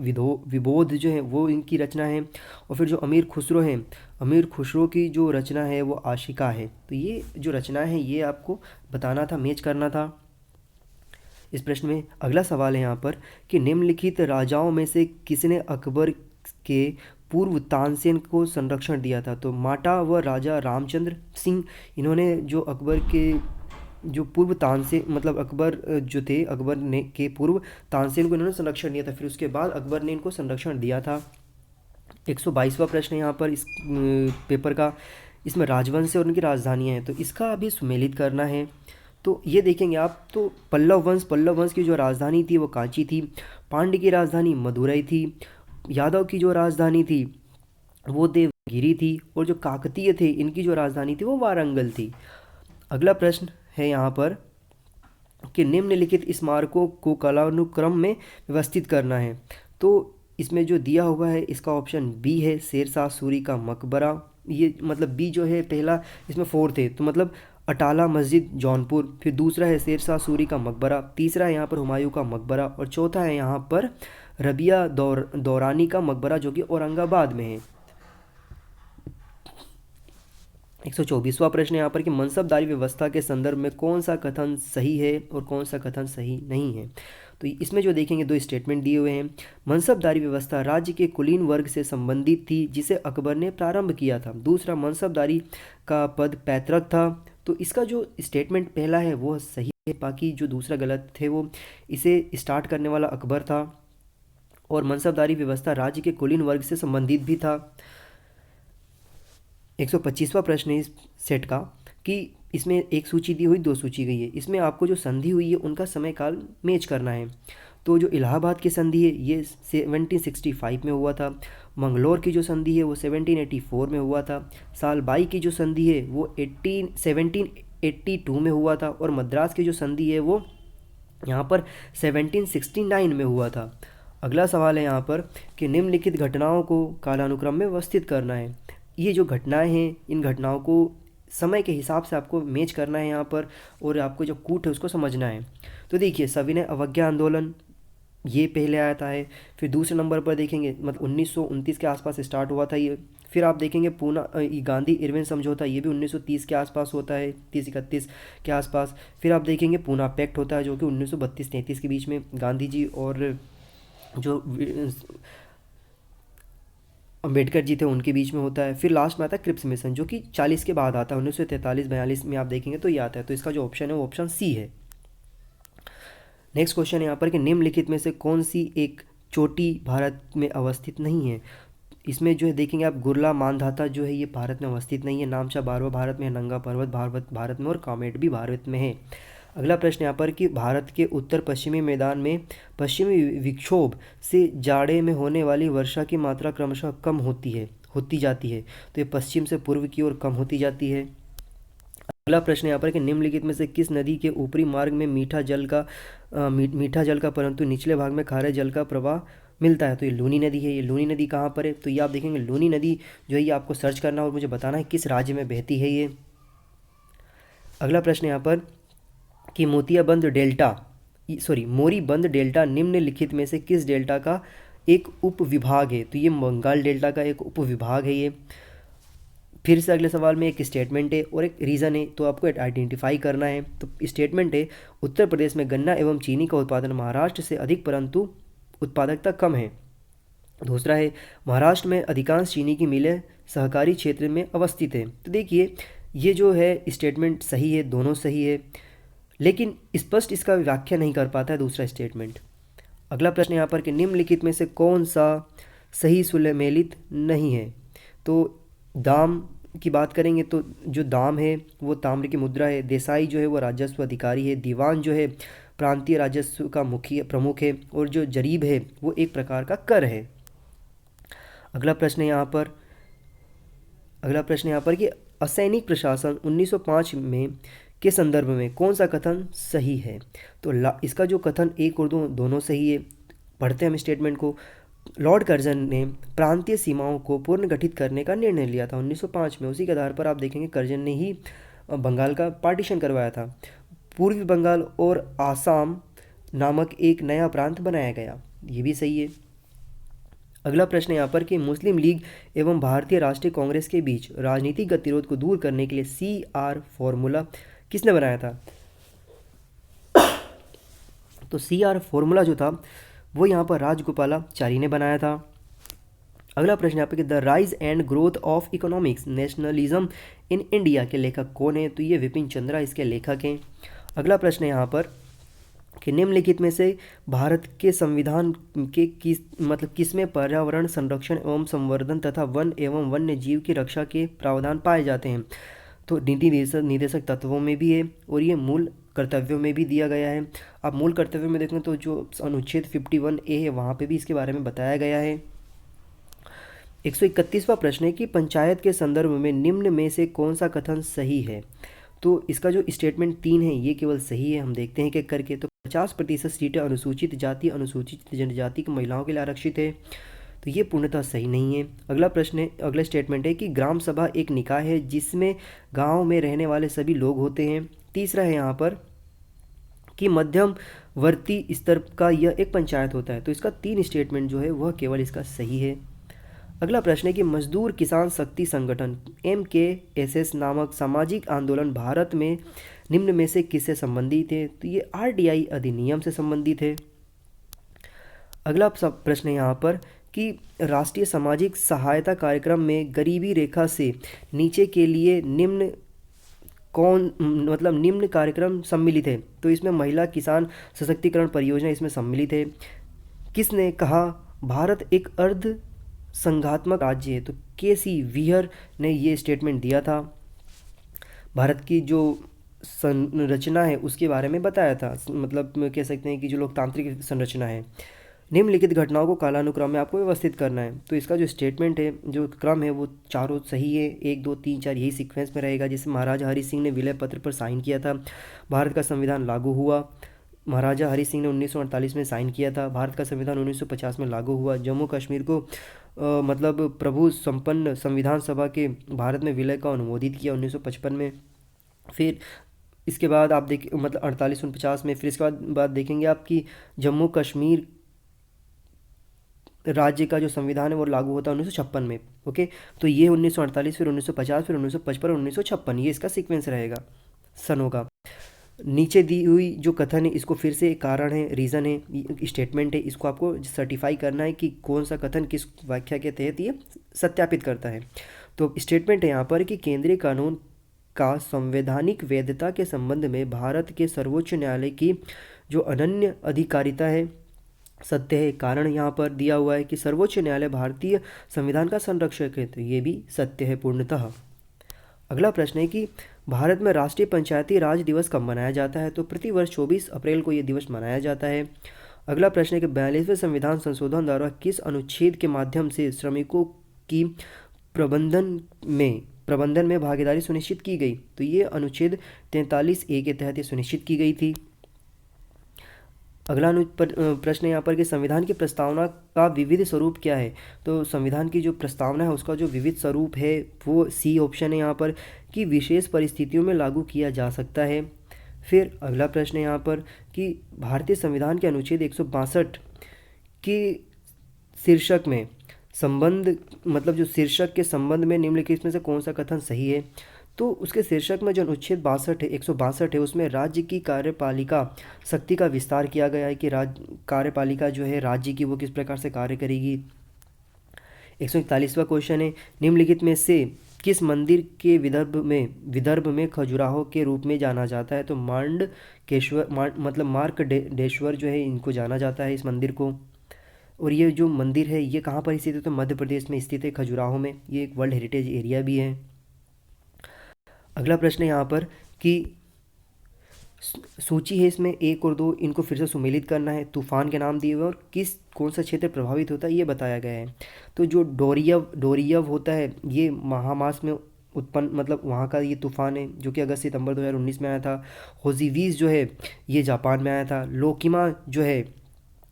विबोध जो है वो इनकी रचना है। और फिर जो अमीर खुसरो हैं, अमीर खुसरो की जो रचना है वो आशिका है। तो ये जो रचना है ये आपको बताना था, मैच करना था इस प्रश्न में। अगला सवाल है यहाँ पर कि निम्नलिखित राजाओं में से किसने अकबर के पूर्व तानसेन को संरक्षण दिया था? तो माटा व राजा रामचंद्र सिंह, इन्होंने जो अकबर के जो पूर्व तानसेन मतलब अकबर जो थे, अकबर ने के पूर्व तानसेन को इन्होंने संरक्षण दिया था, फिर उसके बाद अकबर ने इनको संरक्षण दिया था। 122वां प्रश्न है यहाँ पर इस पेपर का। इसमें राजवंश और उनकी राजधानियाँ हैं, तो इसका अभी सुमेलित करना है। तो ये देखेंगे आप, तो पल्लव वंश की जो राजधानी थी वो कांची थी, पांड्य की राजधानी मदुरई थी, यादव की जो राजधानी थी वो देवगिरी थी, और जो काकतीय थे इनकी जो राजधानी थी वो वारंगल थी। अगला प्रश्न है यहाँ पर कि निम्नलिखित स्मारकों को कालानुक्रम में व्यवस्थित करना है। तो इसमें जो दिया हुआ है इसका ऑप्शन बी है, शेरशाह सूरी का मकबरा। ये मतलब बी जो है पहला, इसमें 4 थे, तो मतलब अटाला मस्जिद जौनपुर, फिर दूसरा है शेरशाह सूरी का मकबरा, तीसरा है यहाँ पर हुमायूं का मकबरा, और चौथा है यहाँ पर रबिया दौरानी का मकबरा जो कि औरंगाबाद में है। 124वां प्रश्न यहाँ पर कि मनसबदारी व्यवस्था के संदर्भ में कौन सा कथन सही है और कौन सा कथन सही नहीं है? तो इसमें जो देखेंगे 2 स्टेटमेंट दिए हुए हैं। मनसबदारी व्यवस्था राज्य के कुलीन वर्ग से संबंधित थी जिसे अकबर ने प्रारंभ किया था। दूसरा, मनसबदारी का पद पैतृक था। तो इसका जो स्टेटमेंट पहला है वो सही है, बाकी जो दूसरा गलत थे वो, इसे स्टार्ट करने वाला अकबर था और मनसबदारी व्यवस्था राज्य के कुलीन वर्ग से संबंधित भी था। 125वां प्रश्न है इस सेट का कि इसमें एक सूची दी हुई, 2 सूची गई है, इसमें आपको जो संधि हुई है उनका समय काल मैच करना है। तो जो इलाहाबाद की संधि है ये 1765 में हुआ था, मंगलोर की जो संधि है वो 1784 में हुआ था, सालबाई की जो संधि है वो 1782 में हुआ था, और मद्रास की जो संधि है वो यहाँ पर 1769 में हुआ था। अगला सवाल है यहाँ पर कि निम्नलिखित घटनाओं को कालानुक्रम में व्यवस्थित करना है। ये जो घटनाएं हैं इन घटनाओं को समय के हिसाब से आपको मैच करना है यहाँ पर, और आपको जो कूट है उसको समझना है। तो देखिए, सविनय अवज्ञा आंदोलन ये पहले आता है, फिर दूसरे नंबर पर देखेंगे मतलब 1929 के आसपास स्टार्ट हुआ था ये। फिर आप देखेंगे पूना गांधी इरविन समझौता, ये भी 1930 के आसपास होता है, 30-31 के आसपास। फिर आप देखेंगे पूना पैक्ट होता है जो कि 1932-33 के बीच में गांधी जी और जो अम्बेडकर जी थे उनके बीच में होता है। फिर लास्ट में आता है क्रिप्स मिशन जो कि 40 के बाद आता है, 1943-42 में आप देखेंगे तो ये आता है। तो इसका जो ऑप्शन है वो ऑप्शन सी है। नेक्स्ट क्वेश्चन यहाँ पर कि निम्नलिखित में से कौन सी एक चोटी भारत में अवस्थित नहीं है? इसमें जो है देखेंगे आप, गुरला मानधाता जो है ये भारत में अवस्थित नहीं है, नामचा बारवा भारत में है, नंगा पर्वत भारत में, और कामेट भी भारत में है। अगला प्रश्न यहाँ पर कि भारत के उत्तर पश्चिमी मैदान में पश्चिमी विक्षोभ से जाड़े में होने वाली वर्षा की मात्रा क्रमशः कम होती जाती है। तो ये पश्चिम से पूर्व की ओर कम होती जाती है। अगला प्रश्न यहाँ पर कि निम्नलिखित में से किस नदी के ऊपरी मार्ग में मीठा जल का परंतु निचले भाग में खारे जल का प्रवाह मिलता है? तो ये लूनी नदी है। ये लूनी नदी कहाँ पर है? तो ये आप देखेंगे लूनी नदी जो है ये आपको सर्च करना और मुझे बताना है किस राज्य में बहती है ये। अगला प्रश्न यहाँ पर कि मोरीबंद डेल्टा निम्नलिखित में से किस डेल्टा का एक उपविभाग है? तो ये बंगाल डेल्टा का एक उपविभाग है ये। फिर से अगले सवाल में एक स्टेटमेंट है और एक रीज़न है, तो आपको आइडेंटिफाई करना है। तो स्टेटमेंट है, उत्तर प्रदेश में गन्ना एवं चीनी का उत्पादन महाराष्ट्र से अधिक परंतु उत्पादकता कम है। दूसरा है, महाराष्ट्र में अधिकांश चीनी की मिलें सहकारी क्षेत्र में अवस्थित है। तो देखिए ये जो है स्टेटमेंट सही है, दोनों सही है, लेकिन स्पष्ट इसका व्याख्या नहीं कर पाता है दूसरा स्टेटमेंट। अगला प्रश्न यहाँ पर कि निम्नलिखित में से कौन सा सही सुमेलित नहीं है? तो दाम की बात करेंगे तो जो दाम है वो ताम्र की मुद्रा है, देसाई जो है वो राजस्व अधिकारी है, दीवान जो है प्रांतीय राजस्व का प्रमुख है, और जो जरीब है वो एक प्रकार का कर है। अगला प्रश्न यहाँ पर कि असैनिक प्रशासन 1905 में के संदर्भ में कौन सा कथन सही है? तो इसका जो कथन एक और दो दोनों सही है। पढ़ते हैं हम स्टेटमेंट को। लॉर्ड कर्जन ने प्रांतीय सीमाओं को पुनर्गठित करने का निर्णय लिया था 1905 में। उसी के आधार पर आप देखेंगे कर्जन ने ही बंगाल का पार्टीशन करवाया था। पूर्वी बंगाल और आसाम नामक एक नया प्रांत बनाया गया, ये भी सही है। अगला प्रश्न यहाँ पर कि मुस्लिम लीग एवं भारतीय राष्ट्रीय कांग्रेस के बीच राजनीतिक गतिरोध को दूर करने के लिए CR फॉर्मूला किसने बनाया था? तो CR फॉर्मूला जो था वो यहाँ पर राजगोपालाचारी ने बनाया था। अगला प्रश्न यहाँ पर कि the rise and growth of economics nationalism in India के लेखक कौन है? तो ये विपिन चंद्रा इसके लेखक हैं। अगला प्रश्न यहाँ पर कि निम्नलिखित में से भारत के संविधान के किसमें पर्यावरण संरक्षण एवं संवर्धन तथा वन एवं वन्य जीव की रक्षा के प्रावधान पाए जाते हैं? तो नीति निर्देशक तत्वों में भी है और ये मूल कर्तव्यों में भी दिया गया है। आप मूल कर्तव्यों में देखें तो जो अनुच्छेद 51A है वहाँ पे भी इसके बारे में बताया गया है। 131वां प्रश्न है कि पंचायत के संदर्भ में निम्न में से कौन सा कथन सही है? तो इसका जो स्टेटमेंट 3 है ये केवल सही है। हम देखते हैं कि करके तो 50% सीटें अनुसूचित जाति अनुसूचित जनजाति की महिलाओं के लिए आरक्षित है, तो ये पूर्णतः सही नहीं है। अगला प्रश्न है, अगला स्टेटमेंट है कि ग्राम सभा एक निकाय है जिसमें गांव में रहने वाले सभी लोग होते हैं। तीसरा है यहाँ पर कि मध्यमवर्ती स्तर का यह एक पंचायत होता है, तो इसका 3 स्टेटमेंट जो है वह केवल इसका सही है। अगला प्रश्न है कि मजदूर किसान शक्ति संगठन MKSS नामक सामाजिक आंदोलन भारत में निम्न में से किससे संबंधित है? तो ये RTI अधिनियम से संबंधित है। अगला प्रश्न है यहाँ पर कि राष्ट्रीय सामाजिक सहायता कार्यक्रम में गरीबी रेखा से नीचे के लिए निम्न निम्न कार्यक्रम सम्मिलित है? तो इसमें महिला किसान सशक्तिकरण परियोजना इसमें सम्मिलित है। किसने कहा भारत एक अर्ध संघात्मक राज्य है? तो KC व्हीयर ने ये स्टेटमेंट दिया था। भारत की जो संरचना है उसके बारे में बताया था, मतलब कह सकते हैं कि जो लोकतांत्रिक संरचना है। निम्नलिखित घटनाओं को कालानुक्रम में आपको व्यवस्थित करना है, तो इसका जो स्टेटमेंट है जो क्रम है वो चारों सही है। 1 2 3 4 यही सीक्वेंस में रहेगा। जैसे महाराजा हरि सिंह ने विलय पत्र पर साइन किया था, भारत का संविधान लागू हुआ। महाराजा हरि सिंह ने 1948 में साइन किया था, भारत का संविधान 1950 में लागू हुआ। जम्मू कश्मीर को प्रभु संपन्न संविधान सभा के भारत में विलय का अनुमोदित किया 1955 में। फिर इसके बाद आप 48-49 में। फिर इसके बाद देखेंगे आपकी जम्मू कश्मीर राज्य का जो संविधान है वो लागू होता है 1956 में। ओके, तो ये 1948, फिर 1950, फिर 1955 और 1956, ये इसका सीक्वेंस रहेगा सनों का। नीचे दी हुई जो कथन है इसको फिर से कारण है, रीज़न है, स्टेटमेंट है, इसको आपको सर्टिफाई करना है कि कौन सा कथन किस व्याख्या के तहत ये सत्यापित करता है। तो स्टेटमेंट है यहाँ पर कि केंद्रीय कानून का संवैधानिक वैधता के संबंध में भारत के सर्वोच्च न्यायालय की जो अनन्य अधिकारिता है सत्य है। कारण यहाँ पर दिया हुआ है कि सर्वोच्च न्यायालय भारतीय संविधान का संरक्षक है, तो ये भी सत्य है पूर्णतः। अगला प्रश्न है कि भारत में राष्ट्रीय पंचायती राज दिवस कब मनाया जाता है? तो प्रतिवर्ष 24 अप्रैल को ये दिवस मनाया जाता है। अगला प्रश्न है कि 42वें संविधान संशोधन द्वारा किस अनुच्छेद के माध्यम से श्रमिकों की प्रबंधन में भागीदारी सुनिश्चित की गई? तो ये अनुच्छेद 43A के तहत ये सुनिश्चित की गई थी। अगला प्रश्न यहाँ पर कि संविधान की प्रस्तावना का विविध स्वरूप क्या है? तो संविधान की जो प्रस्तावना है उसका जो विविध स्वरूप है वो C ऑप्शन है यहाँ पर कि विशेष परिस्थितियों में लागू किया जा सकता है। फिर अगला प्रश्न है यहाँ पर कि भारतीय संविधान के अनुच्छेद 162 के शीर्षक में जो शीर्षक के संबंध में निम्नलिखित में से कौन सा कथन सही है? तो उसके शीर्षक में जो अनुच्छेद 162 है उसमें राज्य की कार्यपालिका शक्ति का विस्तार किया गया है कि कार्यपालिका जो है राज्य की वो किस प्रकार से कार्य करेगी। 141वां क्वेश्चन है निम्नलिखित में से किस मंदिर के विदर्भ में खजुराहो के रूप में जाना जाता है? तो मार्कंडेश्वर जो है इनको जाना जाता है इस मंदिर को। और ये जो मंदिर है ये कहाँ पर स्थित है? तो मध्य प्रदेश में स्थित है, खजुराहो में। ये एक वर्ल्ड हेरिटेज एरिया भी है। अगला प्रश्न है यहाँ पर कि सूची है इसमें 1 और 2, इनको फिर से सुमेलित करना है। तूफान के नाम दिए हुए और कौन सा क्षेत्र प्रभावित होता है ये बताया गया है। तो जो डोरियव होता है ये महामास में उत्पन्न मतलब वहाँ का ये तूफान है जो कि अगस्त सितंबर 2019 में आया था। होजीवीज जो है ये जापान में आया था। लोकिमा जो है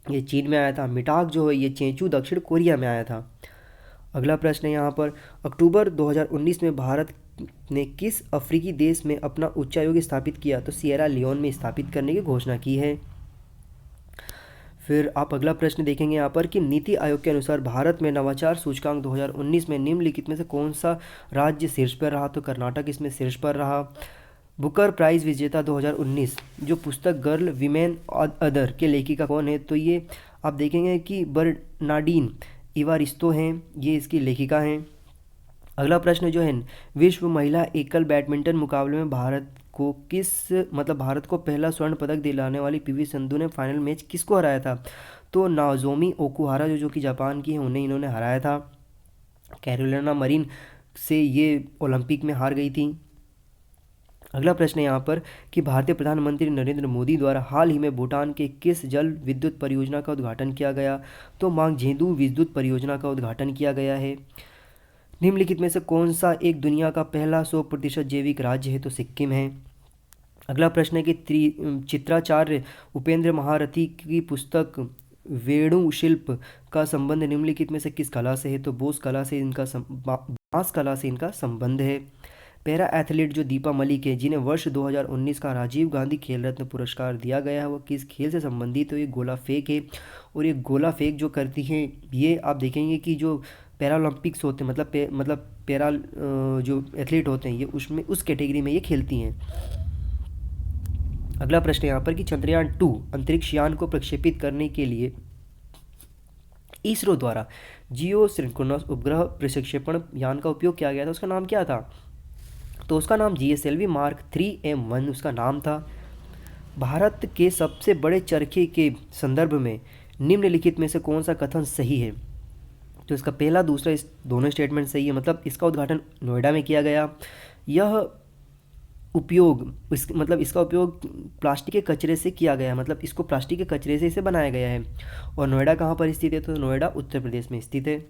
ये चीन में आया था। मिटाक जो है ये चेंचू दक्षिण कोरिया में आया था। अगला प्रश्न है यहाँ पर, अक्टूबर 2019 में भारत ने किस अफ्रीकी देश में अपना उच्चायोग स्थापित किया? तो सिएरा लियोन में स्थापित करने की घोषणा की है। फिर आप अगला प्रश्न देखेंगे यहाँ पर कि नीति आयोग के अनुसार भारत में नवाचार सूचकांक 2019 में निम्नलिखित में से कौन सा राज्य शीर्ष पर रहा? तो कर्नाटक इसमें शीर्ष पर रहा। बुकर प्राइज़ विजेता 2019 जो पुस्तक गर्ल विमेन अदर के लेखिका कौन है? तो ये आप देखेंगे कि बर्नाडीन इवारिस्तो हैं, ये इसकी लेखिका हैं। अगला प्रश्न जो है, विश्व महिला एकल बैडमिंटन मुकाबले में भारत को पहला स्वर्ण पदक दिलाने वाली पीवी संधू ने फाइनल मैच किसको हराया था? तो नाओमी ओकुहारा जो कि जापान की है, उन्हें इन्होंने हराया था। कैरोलिना मरीन से ये ओलंपिक में हार गई थी। अगला प्रश्न है यहाँ पर कि भारतीय प्रधानमंत्री नरेंद्र मोदी द्वारा हाल ही में भूटान के किस जल विद्युत परियोजना का उद्घाटन किया गया? तो मांगझेंदू विद्युत परियोजना का उद्घाटन किया गया है। निम्नलिखित में से कौन सा एक दुनिया का पहला 100% जैविक राज्य है? तो सिक्किम है। अगला प्रश्न है कि चित्राचार्य उपेंद्र महारथी की पुस्तक वेणु शिल्प का संबंध निम्नलिखित में से किस कला से है? तो बोस कला से इनका बांस कला से इनका संबंध है। पैरा एथलीट जो दीपा मलिक है, जिन्हें वर्ष 2019 का राजीव गांधी खेल रत्न पुरस्कार दिया गया है, वो किस खेल से संबंधित है? ये गोला फेंक है। और ये गोला फेंक जो करती हैं, ये आप देखेंगे कि जो पैरालंपिक्स होते हैं मतलब पैरा जो एथलीट होते हैं, ये उसमें उस कैटेगरी में ये खेलती हैं। अगला प्रश्न यहाँ पर कि चंद्रयान 2 अंतरिक्ष यान को प्रक्षेपित करने के लिए इसरो द्वारा जियो सिंक्रोनस उपग्रह प्रक्षेपण यान का उपयोग किया गया था, उसका नाम क्या था? तो उसका नाम GSLV Mark 3M1 उसका नाम था। भारत के सबसे बड़े चरखे के संदर्भ में निम्नलिखित में से कौन सा कथन सही है? तो इसका पहला दूसरा इस दोनों स्टेटमेंट सही है। मतलब इसका उद्घाटन नोएडा में किया गया। यह इसका उपयोग प्लास्टिक के कचरे से किया गया है, मतलब इसको प्लास्टिक के कचरे से इसे बनाया गया है। और नोएडा कहाँ पर स्थित है? तो नोएडा उत्तर प्रदेश में स्थित है।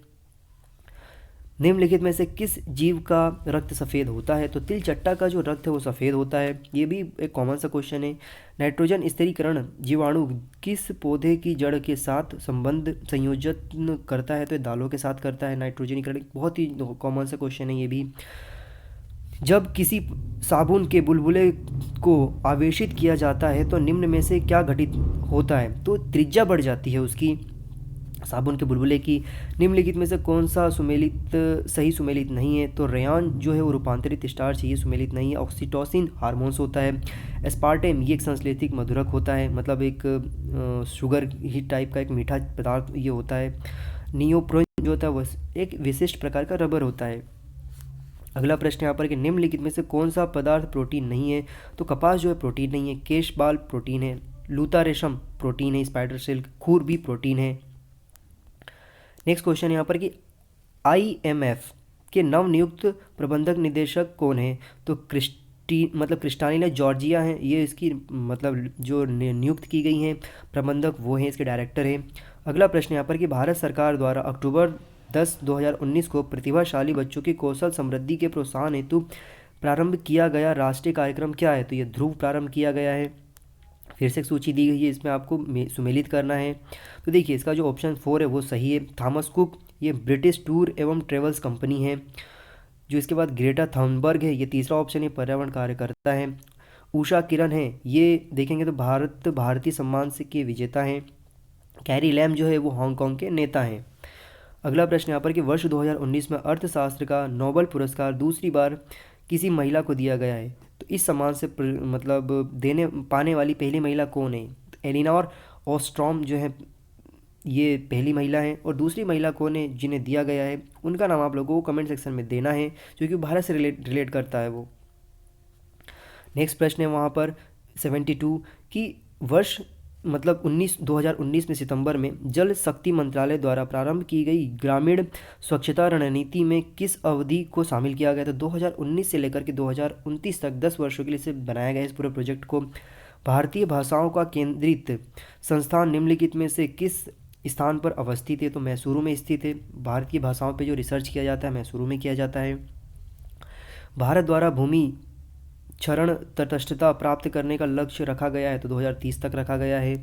निम्नलिखित में से किस जीव का रक्त सफ़ेद होता है? तो तिलचट्टा का जो रक्त है वो सफ़ेद होता है। ये भी एक कॉमन सा क्वेश्चन है। नाइट्रोजन स्थिरीकरण जीवाणु किस पौधे की जड़ के साथ संयोजन करता है? तो ये दालों के साथ करता है नाइट्रोजनीकरण। बहुत ही कॉमन सा क्वेश्चन है ये भी। जब किसी साबुन के बुलबुले को आवेशित किया जाता है तो निम्न में से क्या घटित होता है? तो त्रिज्या बढ़ जाती है उसकी, साबुन के बुलबुले की। निम्नलिखित में से कौन सा सही सुमेलित नहीं है? तो रेयान जो है वो रूपांतरित स्टार्च है, ये सुमेलित नहीं है। ऑक्सीटोसिन हार्मोन्स होता है। एस्पार्टेम ये एक संश्लेषित मधुरक होता है, मतलब एक शुगर ही टाइप का एक मीठा पदार्थ ये होता है। नियोप्रोइन जो होता है वो एक विशिष्ट प्रकार का रबर होता है। अगला प्रश्न यहाँ पर कि निम्नलिखित में से कौन सा पदार्थ प्रोटीन नहीं है? तो कपास जो है प्रोटीन नहीं है। केश बाल प्रोटीन है। लूता रेशम प्रोटीन है। स्पाइडर सिल्क खूर भी प्रोटीन है। नेक्स्ट क्वेश्चन यहाँ पर कि IMF के नवनियुक्त प्रबंधक निदेशक कौन है? तो क्रिस्टालिना जॉर्जिया हैं, ये इसकी मतलब जो नियुक्त की गई हैं प्रबंधक वो हैं, इसके डायरेक्टर हैं। अगला प्रश्न यहाँ पर कि भारत सरकार द्वारा अक्टूबर 10, 2019 को प्रतिभाशाली बच्चों की कौशल समृद्धि के प्रोत्साहन हेतु प्रारंभ किया गया राष्ट्रीय कार्यक्रम क्या है? तो ये ध्रुव प्रारंभ किया गया है। फिर से एक सूची दी गई है, इसमें आपको सुमेलित करना है। तो देखिए इसका जो ऑप्शन 4 है वो सही है। थॉमस कुक ये ब्रिटिश टूर एवं ट्रेवल्स कंपनी है। जो इसके बाद ग्रेटा थनबर्ग है, ये तीसरा ऑप्शन है, पर्यावरण कार्यकर्ता है। उषा किरण है, ये देखेंगे तो भारतीय सम्मान से के विजेता हैं। कैरी लैम जो है वो हांगकांग के नेता हैं। अगला प्रश्न यहाँ पर कि वर्ष 2019 में अर्थशास्त्र का नोबेल पुरस्कार दूसरी बार किसी महिला को दिया गया है? तो इस सम्मान से पाने वाली पहली महिला कौन है? तो एलिनोर ऑस्ट्रॉम जो है ये पहली महिला है। और दूसरी महिला कौन है जिन्हें दिया गया है, उनका नाम आप लोगों को कमेंट सेक्शन में देना है, क्योंकि भारत से रिलेट करता है वो। नेक्स्ट प्रश्न है वहाँ पर 72 कि वर्ष 2019 में सितंबर में जल शक्ति मंत्रालय द्वारा प्रारंभ की गई ग्रामीण स्वच्छता रणनीति में किस अवधि को शामिल किया गया? तो 2019 से लेकर के 2029 तक 10 वर्षों के लिए इसे बनाया गया है। इस पूरे प्रोजेक्ट को भारतीय भाषाओं का केंद्रित संस्थान निम्नलिखित में से किस स्थान पर अवस्थित है? तो मैसूरू में स्थित है। भारतीय भाषाओं पर जो रिसर्च किया जाता है मैसूरू में किया जाता है। भारत द्वारा भूमि क्षरण तटस्थता प्राप्त करने का लक्ष्य रखा गया है, तो 2030 तक रखा गया है।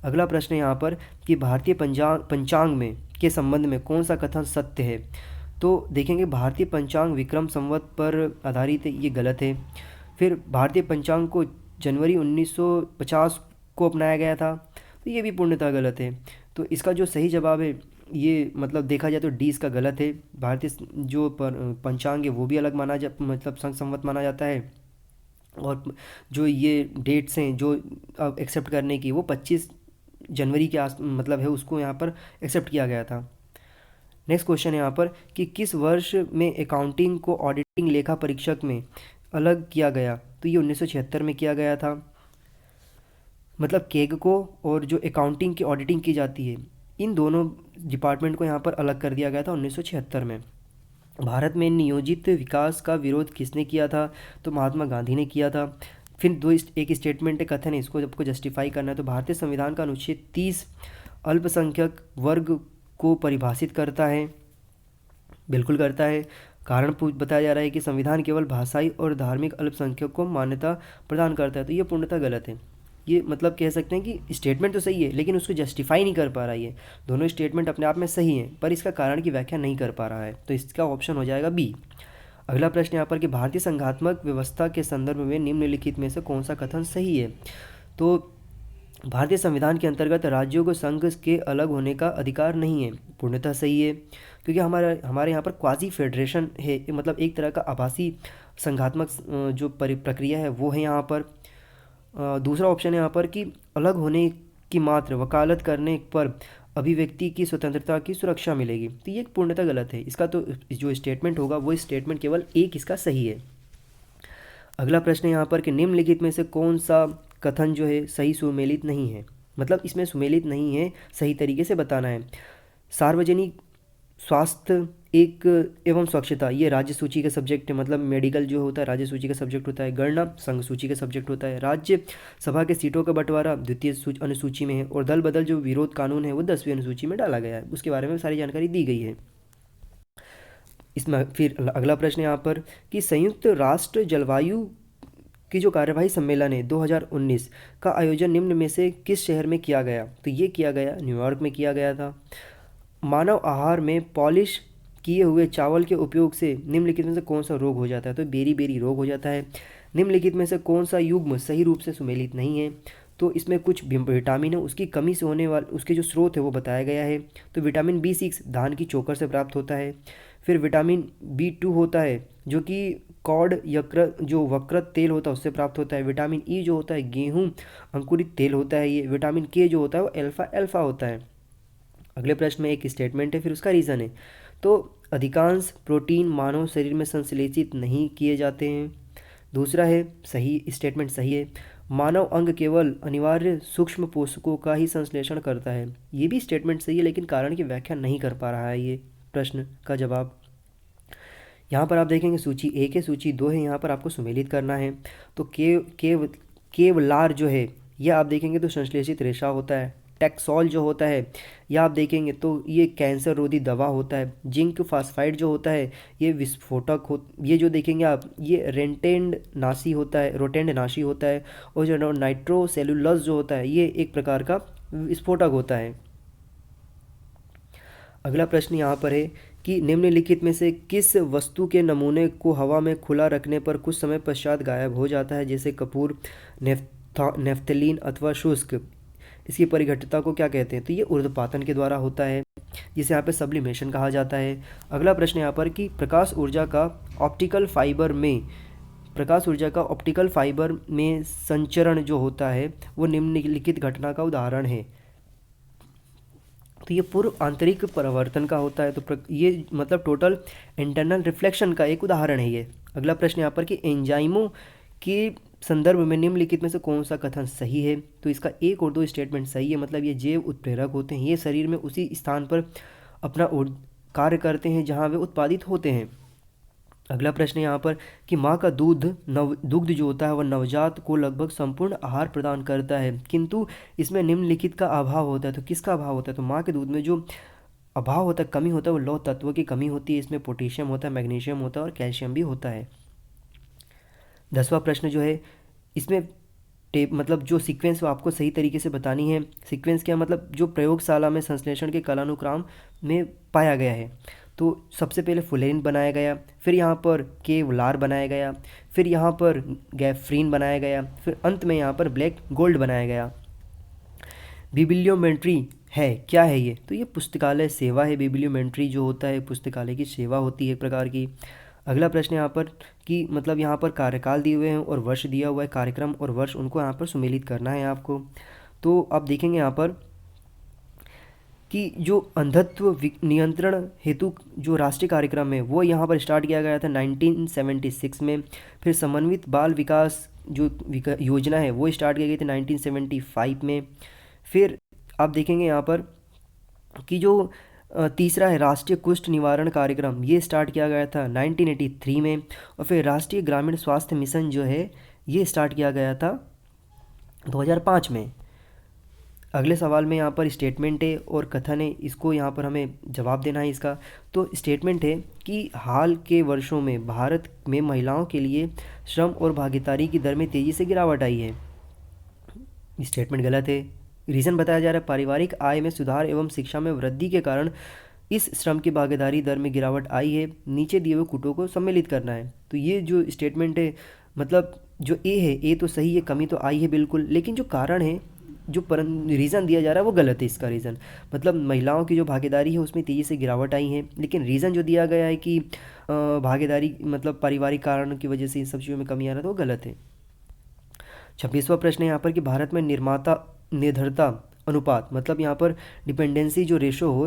अगला प्रश्न है यहाँ पर कि भारतीय पंचांग में के संबंध में कौन सा कथन सत्य है। तो देखेंगे भारतीय पंचांग विक्रम संवत पर आधारित है, ये गलत है। फिर भारतीय पंचांग को जनवरी 1950 को अपनाया गया था, तो ये भी पूर्णतः गलत है। तो इसका जो सही जवाब है, ये मतलब देखा जाए तो डी इसका गलत है। भारतीय जो पंचांग है वो भी अलग माना मतलब संवत माना जाता है, और जो ये डेट्स हैं जो अब एक्सेप्ट करने की, वो 25 जनवरी के मतलब है, उसको यहाँ पर एक्सेप्ट किया गया था। नेक्स्ट क्वेश्चन है यहाँ पर कि किस वर्ष में अकाउंटिंग को ऑडिटिंग लेखा परीक्षक में अलग किया गया। तो ये 1976 में किया गया था। मतलब केग को और जो अकाउंटिंग की ऑडिटिंग की जाती है, इन दोनों डिपार्टमेंट को यहाँ पर अलग कर दिया गया था 1976 में। भारत में नियोजित विकास का विरोध किसने किया था। तो महात्मा गांधी ने किया था। फिर एक स्टेटमेंट कथन है, इसको आपको जस्टिफाई करना है। तो भारतीय संविधान का अनुच्छेद 30 अल्पसंख्यक वर्ग को परिभाषित करता है। बिल्कुल करता है। कारण बताया जा रहा है कि संविधान केवल भाषाई और धार्मिक अल्पसंख्यक को मान्यता प्रदान करता है, तो ये पूर्णतः गलत है। ये मतलब कह सकते हैं कि स्टेटमेंट तो सही है लेकिन उसको जस्टिफाई नहीं कर पा रहा है। दोनों स्टेटमेंट अपने आप में सही हैं पर इसका कारण की व्याख्या नहीं कर पा रहा है, तो इसका ऑप्शन हो जाएगा बी। अगला प्रश्न यहाँ पर कि भारतीय संघात्मक व्यवस्था के संदर्भ में निम्नलिखित में से कौन सा कथन सही है। तो भारतीय संविधान के अंतर्गत राज्यों को संघ के अलग होने का अधिकार नहीं है, पूर्णतः सही है, क्योंकि हमारे यहाँ पर क्वाजी फेडरेशन है, मतलब एक तरह का आभासी संघात्मक जो प्रक्रिया है वो है यहाँ पर। दूसरा ऑप्शन है यहाँ पर कि अलग होने की मात्र वकालत करने पर अभिव्यक्ति की स्वतंत्रता की सुरक्षा मिलेगी, तो ये पूर्णतः गलत है। इसका तो जो स्टेटमेंट होगा वो स्टेटमेंट केवल एक इसका सही है। अगला प्रश्न है यहाँ पर कि निम्नलिखित में से कौन सा कथन जो है सही सुमेलित नहीं है। मतलब इसमें सुमेलित नहीं है, सही तरीके से बताना है। सार्वजनिक स्वास्थ्य एक एवं स्वच्छता ये राज्य सूची का सब्जेक्ट है, मतलब मेडिकल जो होता है राज्य सूची का सब्जेक्ट होता है। गणना संघ सूची का सब्जेक्ट होता है। राज्य सभा के सीटों का बंटवारा द्वितीय अनुसूची में है, और दल बदल जो विरोध कानून है वो 10वीं अनुसूची में डाला गया है, उसके बारे में सारी जानकारी दी गई है इसमें। फिर अगला प्रश्न यहाँ पर कि संयुक्त राष्ट्र जलवायु की जो कार्यवाही सम्मेलन है 2019 का आयोजन निम्न में से किस शहर में किया गया। तो ये किया गया न्यूयॉर्क में किया गया था। मानव आहार में पॉलिश किए हुए चावल के उपयोग से निम्नलिखित में से कौन सा रोग हो जाता है। तो बेरी रोग हो जाता है। निम्नलिखित में से कौन सा युग्म सही रूप से सुमेलित नहीं है। तो इसमें कुछ विटामिन है, उसकी कमी से होने वाले उसके जो स्रोत है वो बताया गया है। तो विटामिन B6 धान की चोकर से प्राप्त होता है। फिर विटामिन B2 होता है जो कि कॉड यकृत जो वक्रत तेल होता है उससे प्राप्त होता है। विटामिन E जो होता है गेहूँ अंकुरित तेल होता है ये। विटामिन K जो होता है वो अल्फा होता है। अगले प्रश्न में एक स्टेटमेंट है, फिर उसका रीज़न है। तो अधिकांश प्रोटीन मानव शरीर में संश्लेषित नहीं किए जाते हैं। दूसरा है सही स्टेटमेंट सही है, मानव अंग केवल अनिवार्य सूक्ष्म पोषकों का ही संश्लेषण करता है। ये भी स्टेटमेंट सही है लेकिन कारण की व्याख्या नहीं कर पा रहा है ये प्रश्न का जवाब। यहाँ पर आप देखेंगे सूची 1 है सूची 2 है, यहाँ पर आपको सुमेलित करना है। तो केवलार जो है यह आप देखेंगे तो संश्लेषित रेशा होता है। टैक्सोल जो होता है यह आप देखेंगे तो ये कैंसर रोधी दवा होता है। जिंक फास्फाइड जो होता है ये विस्फोटक ये जो देखेंगे आप ये रोटेंड नाशी होता है। और जो नाइट्रोसेलुलोज जो होता है ये एक प्रकार का विस्फोटक होता है। अगला प्रश्न यहाँ पर है कि निम्नलिखित में से किस वस्तु के नमूने को हवा में खुला रखने पर कुछ समय पश्चात गायब हो जाता है, जैसे कपूर, नेफ्थलीन अथवा शुष्क। इसकी परिघट्टता को क्या कहते हैं। तो ये ऊर्ध्वपातन के द्वारा होता है, जिसे यहाँ पे सब्लिमेशन कहा जाता है। अगला प्रश्न यहाँ पर कि प्रकाश ऊर्जा का ऑप्टिकल फाइबर में संचरण जो होता है वो निम्नलिखित घटना का उदाहरण है। तो ये पूर्व आंतरिक परावर्तन का होता है। तो ये मतलब टोटल इंटरनल रिफ्लेक्शन का एक उदाहरण है ये। अगला प्रश्न यहाँ पर कि एंजाइमों के संदर्भ में निम्नलिखित में से कौन सा कथन सही है। तो इसका 1 और 2 स्टेटमेंट सही है, मतलब ये जैव उत्प्रेरक होते हैं, ये शरीर में उसी स्थान पर अपना कार्य करते हैं जहाँ वे उत्पादित होते हैं। अगला प्रश्न यहाँ पर कि माँ का दुग्ध जो होता है वह नवजात को लगभग संपूर्ण आहार प्रदान करता है, किंतु इसमें निम्नलिखित का अभाव होता है। तो किसका अभाव होता है। तो माँ के दूध में जो अभाव होता है, कमी होता है, वो लौह तत्व की कमी होती है। इसमें पोटेशियम होता है, मैग्नीशियम होता है और कैल्शियम भी होता है। 10वां प्रश्न जो है इसमें टेप मतलब जो सीक्वेंस वो आपको सही तरीके से बतानी है। सीक्वेंस क्या मतलब जो प्रयोगशाला में संश्लेषण के कालानुक्रम में पाया गया है। तो सबसे पहले फुलेरिन बनाया गया, फिर यहाँ पर केवलार बनाया गया, फिर यहाँ पर गैफ्रीन बनाया गया, फिर अंत में यहाँ पर ब्लैक गोल्ड बनाया गया। बिब्लियोमेट्री है क्या है ये? तो ये पुस्तकालय सेवा है। बिब्लियोमेट्री जो होता है पुस्तकालय की सेवा होती है एक प्रकार की। अगला प्रश्न यहाँ पर कि मतलब यहाँ पर कार्यकाल दिए हुए हैं और वर्ष दिया हुआ है, कार्यक्रम और वर्ष उनको यहाँ पर सुमेलित करना है आपको। तो आप देखेंगे यहाँ पर कि जो अंधत्व नियंत्रण हेतु जो राष्ट्रीय कार्यक्रम है वो यहाँ पर स्टार्ट किया गया था 1976 में। फिर समन्वित बाल विकास जो योजना है वो स्टार्ट की गई थी 1975 में। फिर आप देखेंगे यहाँ पर कि जो तीसरा है राष्ट्रीय कुष्ठ निवारण कार्यक्रम, ये स्टार्ट किया गया था 1983 में। और फिर राष्ट्रीय ग्रामीण स्वास्थ्य मिशन जो है ये स्टार्ट किया गया था 2005 में। अगले सवाल में यहाँ पर स्टेटमेंट है और कथन है, इसको यहाँ पर हमें जवाब देना है इसका। तो स्टेटमेंट है कि हाल के वर्षों में भारत में महिलाओं के लिए श्रम और भागीदारी की दर में तेज़ी से गिरावट आई है। स्टेटमेंट गलत है। रीज़न बताया जा रहा है पारिवारिक आय में सुधार एवं शिक्षा में वृद्धि के कारण इस श्रम की भागीदारी दर में गिरावट आई है। नीचे दिए हुए कूटों को सम्मिलित करना है। तो ये जो स्टेटमेंट है मतलब जो ए है, ए तो सही है, कमी तो आई है बिल्कुल, लेकिन जो कारण है जो रीज़न दिया जा रहा है वो गलत है। इसका रीज़न मतलब महिलाओं की जो भागीदारी है उसमें तेज़ी से गिरावट आई है, लेकिन रीज़न जो दिया गया है कि भागीदारी मतलब पारिवारिक कारण की वजह से इन सब चीज़ों में कमी आ रहा है तो वो गलत है। 26वां प्रश्न है यहाँ पर कि भारत में निर्माता निर्धरता अनुपात मतलब यहाँ पर डिपेंडेंसी जो रेशो हो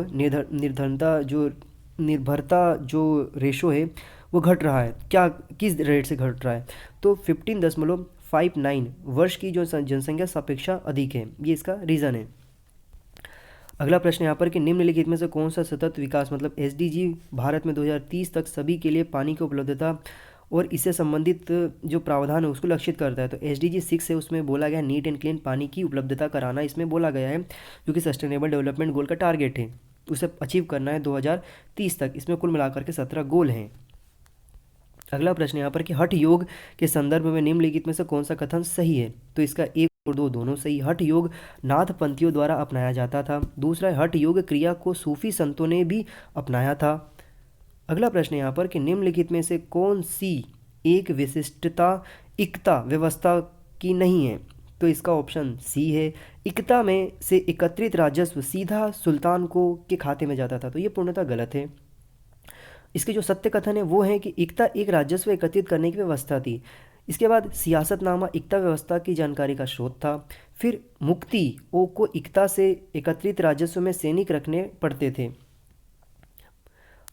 निर्भरता जो रेशो है वो घट रहा है। क्या किस रेट से घट रहा है? तो 15.59 वर्ष की जो जनसंख्या सापेक्षा अधिक है, ये इसका रीज़न है। अगला प्रश्न यहाँ पर कि निम्नलिखित में से कौन सा सतत विकास मतलब एसडीजी भारत में 2030 तक सभी के लिए पानी की उपलब्धता और इससे संबंधित जो प्रावधान है उसको लक्षित करता है? तो एसडीजी 6 है, उसमें बोला गया नीट एंड क्लीन पानी की उपलब्धता कराना इसमें बोला गया है, जो कि सस्टेनेबल डेवलपमेंट गोल का टारगेट है, उसे अचीव करना है 2030 तक। इसमें कुल मिलाकर के 17 गोल हैं। अगला प्रश्न यहाँ पर कि हठ योग के संदर्भ में निम्नलिखित में से कौन सा कथन सही है? तो इसका 1 और 2 दोनों सही। हठ योग नाथ पंथियों द्वारा अपनाया जाता था। दूसरा है हठ योग क्रिया को सूफी संतों ने भी अपनाया था। अगला प्रश्न यहाँ पर कि निम्नलिखित में से कौन सी एक विशिष्टता इक्ता व्यवस्था की नहीं है? तो इसका ऑप्शन सी है। इक्ता में से एकत्रित राजस्व सीधा सुल्तान को के खाते में जाता था, तो ये पूर्णतः गलत है। इसके जो सत्य कथन है वो है कि इक्ता एक राजस्व एकत्रित करने की व्यवस्था थी। इसके बाद सियासतनामा इक्ता व्यवस्था की जानकारी का स्रोत था। फिर मुक्ति ओ को इक्ता से एकत्रित राजस्व में सैनिक रखने पड़ते थे।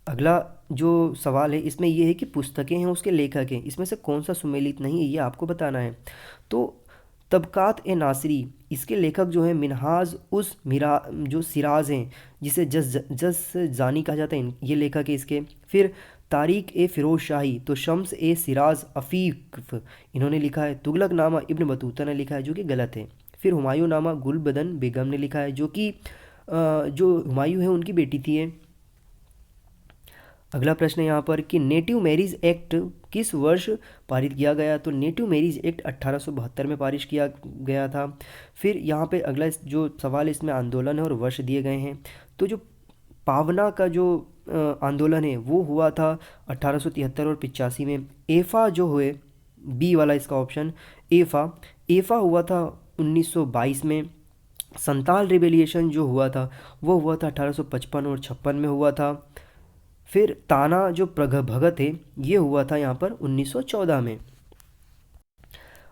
अगला जो सवाल है इसमें यह है कि पुस्तकें हैं उसके लेखक हैं, इसमें से कौन सा सुमेलित नहीं है ये आपको बताना है। तो तबकात ए नासरी इसके लेखक जो है मिनहाज उस मिरा जो सिराज हैं जिसे जस जानी कहा जाता है, ये लेखक है इसके। फिर तारीख ए फ़िरोज़ शाही तो शम्स ए सिराज अफ़ीफ़ इन्होंने लिखा है। तुगलक नामा इब्न बतूता ने लिखा है जो कि गलत है। फिर हुमायूं नामा गुलबदन बेगम ने लिखा है जो कि जो हुमायूं है उनकी बेटी थी ये। अगला प्रश्न है यहाँ पर कि नेटिव मैरिज एक्ट किस वर्ष पारित किया गया? तो नेटिव मैरिज एक्ट 1872 में पारित किया गया था। फिर यहाँ पे अगला जो सवाल है इसमें आंदोलन है और वर्ष दिए गए हैं। तो जो पावना का जो आंदोलन है वो हुआ था 1873 और 85 में। एफा जो हुए बी वाला इसका ऑप्शन एफा हुआ था 1922 में। संताल रिबेलिएशन जो हुआ था वो हुआ था 1855 और 56 में हुआ था। फिर ताना जो भगत है ये हुआ था यहाँ पर 1914 में।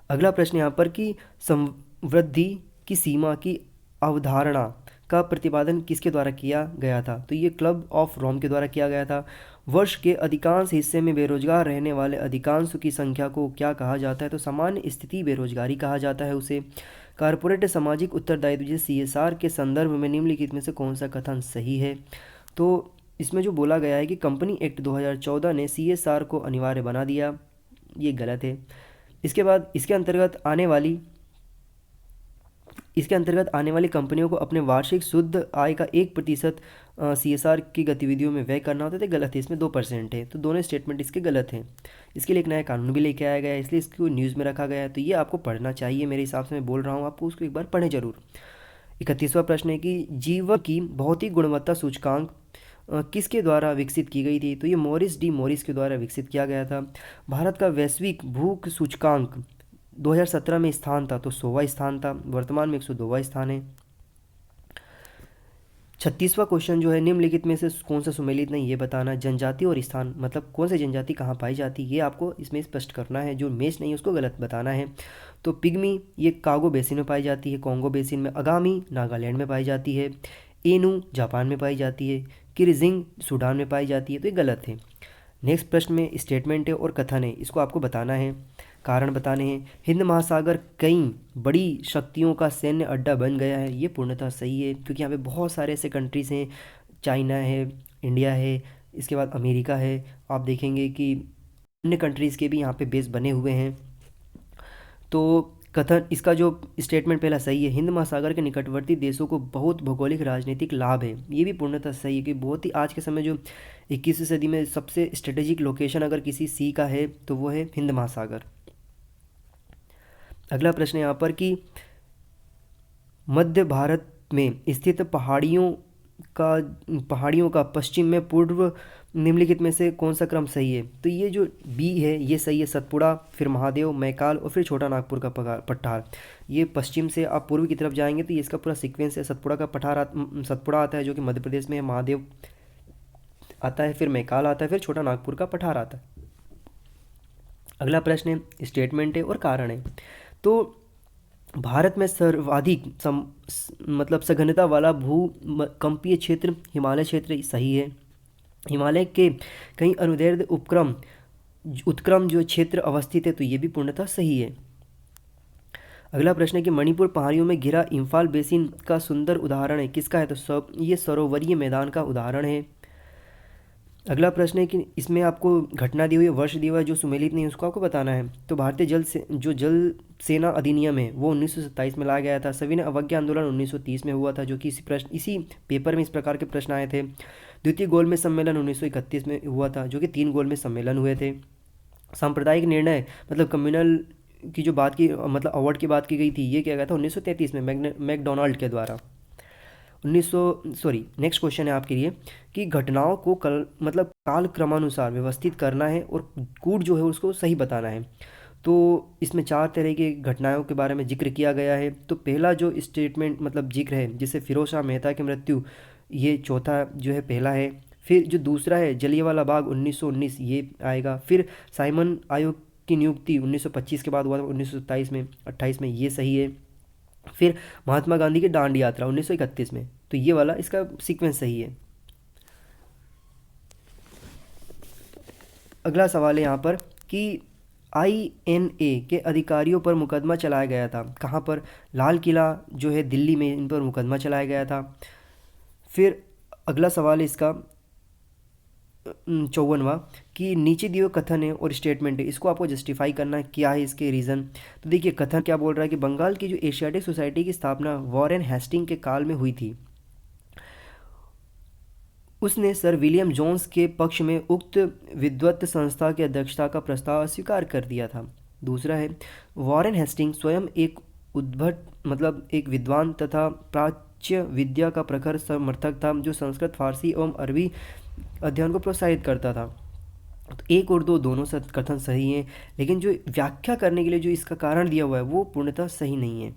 अगला प्रश्न यहाँ पर कि समृद्धि की सीमा की अवधारणा का प्रतिपादन किसके द्वारा किया गया था? तो ये क्लब ऑफ रोम के द्वारा किया गया था। वर्ष के अधिकांश हिस्से में बेरोजगार रहने वाले अधिकांश की संख्या को क्या कहा जाता है? तो सामान्य स्थिति बेरोजगारी कहा जाता है उसे। कारपोरेट सामाजिक उत्तरदायित्व जैसे CSR के संदर्भ में निम्नलिखित में से कौन सा कथन सही है? तो इसमें जो बोला गया है कि कंपनी एक्ट 2014 ने CSR को अनिवार्य बना दिया, ये गलत है। इसके बाद इसके अंतर्गत आने वाली इसके अंतर्गत आने वाली कंपनियों को अपने वार्षिक शुद्ध आय का 1% CSR की गतिविधियों में व्यय करना होता है। तो गलत है, इसमें 2% है, तो दोनों स्टेटमेंट इसके गलत हैं। इसके लिए एक नया कानून भी लेके आया गया है, इसलिए इसको न्यूज़ में रखा गया है। तो ये आपको पढ़ना चाहिए, मेरे हिसाब से मैं बोल रहा हूँ आपको, उसको एक बार पढ़ें जरूर। 31वां प्रश्न है कि जीवन की भौतिक गुणवत्ता सूचकांक किसके द्वारा विकसित की गई थी? तो ये मॉरिस डी मॉरिस के द्वारा विकसित किया गया था। भारत का वैश्विक भूख सूचकांक 2017 में स्थान था, तो 100वां स्थान था। वर्तमान में 102वां स्थान है। 36वां क्वेश्चन जो है, निम्नलिखित में से कौन सा सुमेलित नहीं, ये बताना। जनजाति और स्थान, मतलब कौन सी जनजाति कहाँ पाई जाती है, ये आपको इसमें स्पष्ट करना है। जो मैच नहीं है उसको गलत बताना है। तो पिग्मी ये कागो बेसिन में पाई जाती है, कॉन्गो बेसिन में। आगामी नागालैंड में पाई जाती है। एनू जापान में पाई जाती है। किरजिंग सूडान में पाई जाती है, तो ये गलत है। नेक्स्ट प्रश्न में स्टेटमेंट है और कथन है, इसको आपको बताना है, कारण बताने हैं। हिंद महासागर कई बड़ी शक्तियों का सैन्य अड्डा बन गया है, ये पूर्णतः सही है, क्योंकि यहाँ पे बहुत सारे ऐसे कंट्रीज़ हैं, चाइना है, इंडिया है, इसके बाद अमेरिका है। आप देखेंगे कि अन्य कंट्रीज़ के भी यहाँ पे बेस बने हुए हैं। तो कथन, इसका जो स्टेटमेंट पहला सही है, हिंद महासागर के निकटवर्ती देशों को बहुत भौगोलिक राजनीतिक लाभ है, ये भी पूर्णतः सही है कि बहुत ही आज के समय जो 21वीं सदी में सबसे स्ट्रेटेजिक लोकेशन अगर किसी सी का है तो वो है हिंद महासागर। अगला प्रश्न है यहाँ पर कि मध्य भारत में स्थित पहाड़ियों का पश्चिम में पूर्व निम्नलिखित में से कौन सा क्रम सही है? तो ये जो बी है ये सही है। सतपुड़ा, फिर महादेव, मैकाल और फिर छोटा नागपुर का पठार। ये पश्चिम से आप पूर्व की तरफ जाएंगे तो ये इसका पूरा सीक्वेंस है। सतपुड़ा का सतपुड़ा आता है जो कि मध्य प्रदेश में है, महादेव आता है, फिर मैकाल आता है, फिर छोटा नागपुर का पठार आता है। अगला प्रश्न है स्टेटमेंट है और कारण है। तो भारत में सर्वाधिक मतलब सघनता वाला भूकंपीय क्षेत्र हिमालय क्षेत्र सही है। हिमालय के कई अनुदैर्ध्य उत्क्रम जो क्षेत्र अवस्थित है, तो ये भी पूर्णतः सही है। अगला प्रश्न है कि मणिपुर पहाड़ियों में घिरा इम्फाल बेसिन का सुंदर उदाहरण है, किसका है? तो ये सरोवरीय मैदान का उदाहरण है। अगला प्रश्न है कि इसमें आपको घटना दी हुई है, वर्ष दिया हुआ है, जो सुमेलित नहीं है उसको आपको बताना है। तो भारतीय जल सेना अधिनियम है वो 1927 में लाया गया था। सविनय अवज्ञा आंदोलन 1930 में हुआ था, जो कि इसी पेपर में इस प्रकार के प्रश्न आए थे। द्वितीय गोलमेज सम्मेलन 1931 में हुआ था, जो कि 3 गोलमेज सम्मेलन हुए थे। सांप्रदायिक निर्णय मतलब कम्युनल की जो बात की मतलब अवार्ड की बात की गई थी, ये किया गया था 1933 में मैकडोनाल्ड के द्वारा। नेक्स्ट क्वेश्चन है आपके लिए कि घटनाओं को काल क्रमानुसार व्यवस्थित करना है और कूट जो है उसको सही बताना है। तो इसमें 4 तरह की घटनाओं के बारे में जिक्र किया गया है। तो पहला जो स्टेटमेंट मतलब जिक्र है, जिसे फिरोज शाह मेहता की मृत्यु, ये चौथा जो है पहला है। फिर जो दूसरा है जलियांवाला बाग 1919, ये आएगा। फिर साइमन आयोग की नियुक्ति 1925 के बाद हुआ था 1927 में 28 में, ये सही है। फिर महात्मा गांधी की दांडी यात्रा 1931 में, तो ये वाला इसका सीक्वेंस सही है। अगला सवाल है यहाँ पर कि INA के अधिकारियों पर मुकदमा चलाया गया था, कहाँ पर? लाल किला जो है दिल्ली में, इन पर मुकदमा चलाया गया था। फिर अगला सवाल है इसका 54वां कि नीचे दिए कथन है और स्टेटमेंट है, इसको आपको जस्टिफाई करना है, क्या है इसके रीज़न। तो देखिए कथन क्या बोल रहा है कि बंगाल की जो एशियाटिक सोसाइटी की स्थापना वॉरेन हेस्टिंग के काल में हुई थी, उसने सर विलियम जोन्स के पक्ष में उक्त विद्वत संस्था की अध्यक्षता का प्रस्ताव अस्वीकार कर दिया था। दूसरा है वॉरेन हेस्टिंग स्वयं एक उद्भट मतलब एक विद्वान तथा प्राच्य विद्या का प्रखर समर्थक था, जो संस्कृत, फारसी एवं अरबी अध्ययन को प्रोत्साहित करता था। तो 1 और 2 दोनों कथन सही हैं, लेकिन जो व्याख्या करने के लिए जो इसका कारण दिया हुआ है वो पूर्णतः सही नहीं है।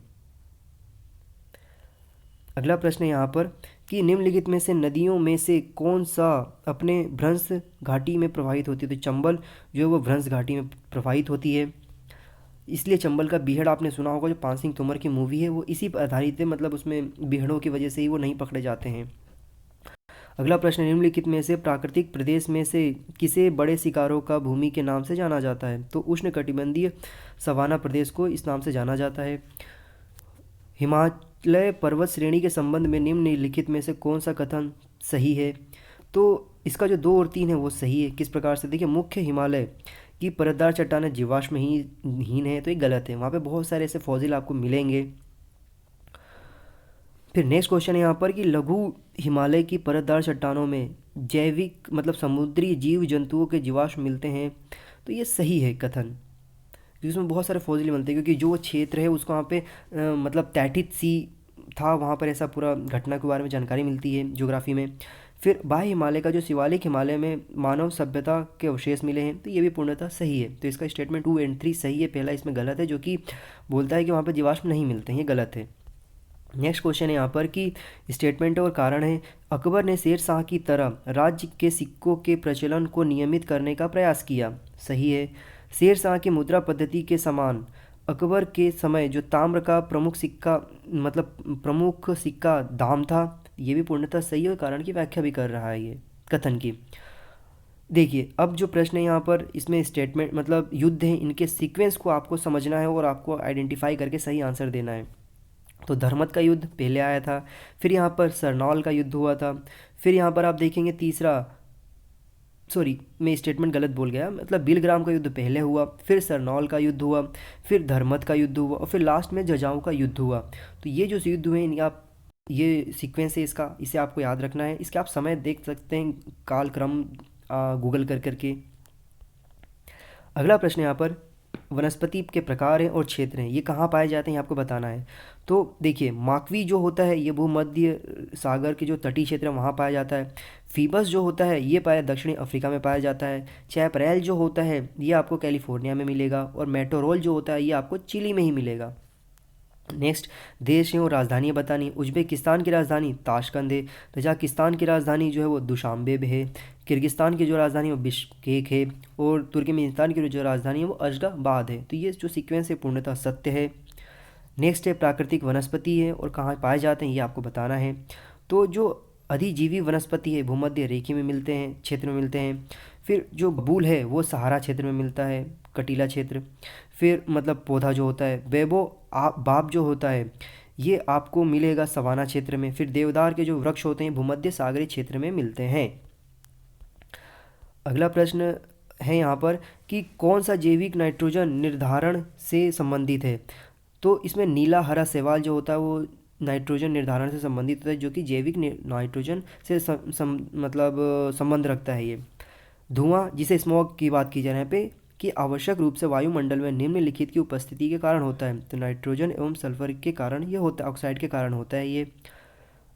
अगला प्रश्न है यहाँ पर कि निम्नलिखित में से नदियों में से कौन सा अपने भ्रंश घाटी में प्रवाहित होती है? तो चंबल जो है वो भ्रंश घाटी में प्रवाहित होती है, इसलिए चंबल का बीहड़ आपने सुना होगा, जो पान सिंह तोमर की मूवी है वो इसी पर आधारित है, मतलब उसमें बीहड़ों की वजह से ही वो नहीं पकड़े जाते हैं। अगला प्रश्न, निम्नलिखित में से प्राकृतिक प्रदेश में से किसे बड़े शिकारों का भूमि के नाम से जाना जाता है? तो उष्णकटिबंधीय सवाना प्रदेश को इस नाम से जाना जाता है। हिमालय पर्वत श्रेणी के संबंध में निम्नलिखित में से कौन सा कथन सही है? तो इसका जो 2 और 3 है वो सही है। किस प्रकार से? देखिए मुख्य हिमालय की परतदार चट्टानें जीवाश्महीन है, तो ये गलत है। वहाँ पे बहुत सारे ऐसे फॉसिल आपको मिलेंगे। फिर नेक्स्ट क्वेश्चन है यहाँ पर कि लघु हिमालय की परतदार चट्टानों में जैविक मतलब समुद्री जीव जंतुओं के जीवाश्म मिलते हैं। तो ये सही है कथन, क्योंकि उसमें बहुत सारे फॉसिल मिलते हैं, क्योंकि जो वो क्षेत्र है उसको वहाँ पे मतलब तैटित सी था, वहाँ पर ऐसा पूरा घटना के बारे में जानकारी मिलती है ज्योग्राफी में। फिर बाह्य हिमालय का जो शिवालिक हिमालय में मानव सभ्यता के अवशेष मिले हैं, तो ये भी पूर्णतः सही है। तो इसका स्टेटमेंट 2 और 3 सही है, पहला इसमें गलत है जो कि बोलता है कि वहाँ पर जीवाश्म नहीं मिलते हैं, ये गलत है। नेक्स्ट क्वेश्चन है यहाँ पर कि स्टेटमेंट और कारण है अकबर ने शेर शाह की तरह राज्य के सिक्कों के प्रचलन को नियमित करने का प्रयास किया। सही है। शेर शाह की मुद्रा पद्धति के समान अकबर के समय जो ताम्र का प्रमुख सिक्का मतलब प्रमुख सिक्का दाम था, ये भी पूर्णतः सही है और कारण की व्याख्या भी कर रहा है ये कथन की। देखिए अब जो प्रश्न है यहाँ पर, इसमें स्टेटमेंट मतलब युद्ध है, इनके सीक्वेंस को आपको समझना है और आपको आइडेंटिफाई करके सही आंसर देना है। तो धर्मत का युद्ध पहले आया था, फिर यहाँ पर सरनौल का युद्ध हुआ था, फिर यहाँ पर आप देखेंगे तीसरा, सॉरी मैं स्टेटमेंट गलत बोल गया, मतलब बिलग्राम का युद्ध पहले हुआ, फिर सरनौल का युद्ध हुआ, फिर धर्मत का युद्ध हुआ और फिर लास्ट में जजाऊ का युद्ध हुआ। तो ये जो युद्ध हुए इनका आप ये सीक्वेंस है इसका, इसे आपको याद रखना है। इसके आप समय देख सकते हैं कालक्रम गूगल कर करके। अगला प्रश्न यहाँ पर वनस्पति के प्रकार हैं और क्षेत्र हैं, ये कहाँ पाए जाते हैं ये आपको बताना है। तो देखिए माकवी जो होता है ये भूमध्य सागर के जो तटीय क्षेत्र है वहाँ पाया जाता है। फीबस जो होता है ये पाया दक्षिणी अफ्रीका में पाया जाता है। चैपरेल जो होता है ये आपको कैलिफोर्निया में मिलेगा और मेटोरोल जो होता है ये आपको चिली में ही मिलेगा। नेक्स्ट देश है और राजधानी बतानी। उज्बेकिस्तान की राजधानी ताशकंद है। तजाकिस्तान की राजधानी जो है वो दुशांबे है। किर्गिस्तान की जो राजधानी है वो बिश्केक है। और तुर्कमेनिस्तान की जो राजधानी है वो अशगाबाद है। तो ये जो सीक्वेंस है पूर्णतः सत्य है। नेक्स्ट है प्राकृतिक वनस्पति है और कहाँ पाए जाते हैं ये आपको बताना है। तो जो अधिजीवी वनस्पति है भूमध्य रेखी में मिलते हैं, क्षेत्र में मिलते हैं। फिर जो बबूल है वो सहारा क्षेत्र में मिलता है, कटीला क्षेत्र। फिर मतलब पौधा जो होता है बेबो बाब जो होता है ये आपको मिलेगा सवाना क्षेत्र में। फिर देवदार के जो वृक्ष होते हैं भूमध्य सागरीय क्षेत्र में मिलते हैं। अगला प्रश्न है यहाँ पर कि कौन सा जैविक नाइट्रोजन निर्धारण से संबंधित है। तो इसमें नीला हरा शैवाल जो होता है वो नाइट्रोजन निर्धारण से संबंधित होता है, जो कि जैविक नाइट्रोजन से मतलब संबंध रखता है। ये धुआं जिसे स्मॉग की बात की जा रही है यहाँ पे कि आवश्यक रूप से वायुमंडल में निम्नलिखित की उपस्थिति के कारण होता है। तो नाइट्रोजन एवं सल्फर के कारण ये होता है, ऑक्साइड के कारण होता है ये।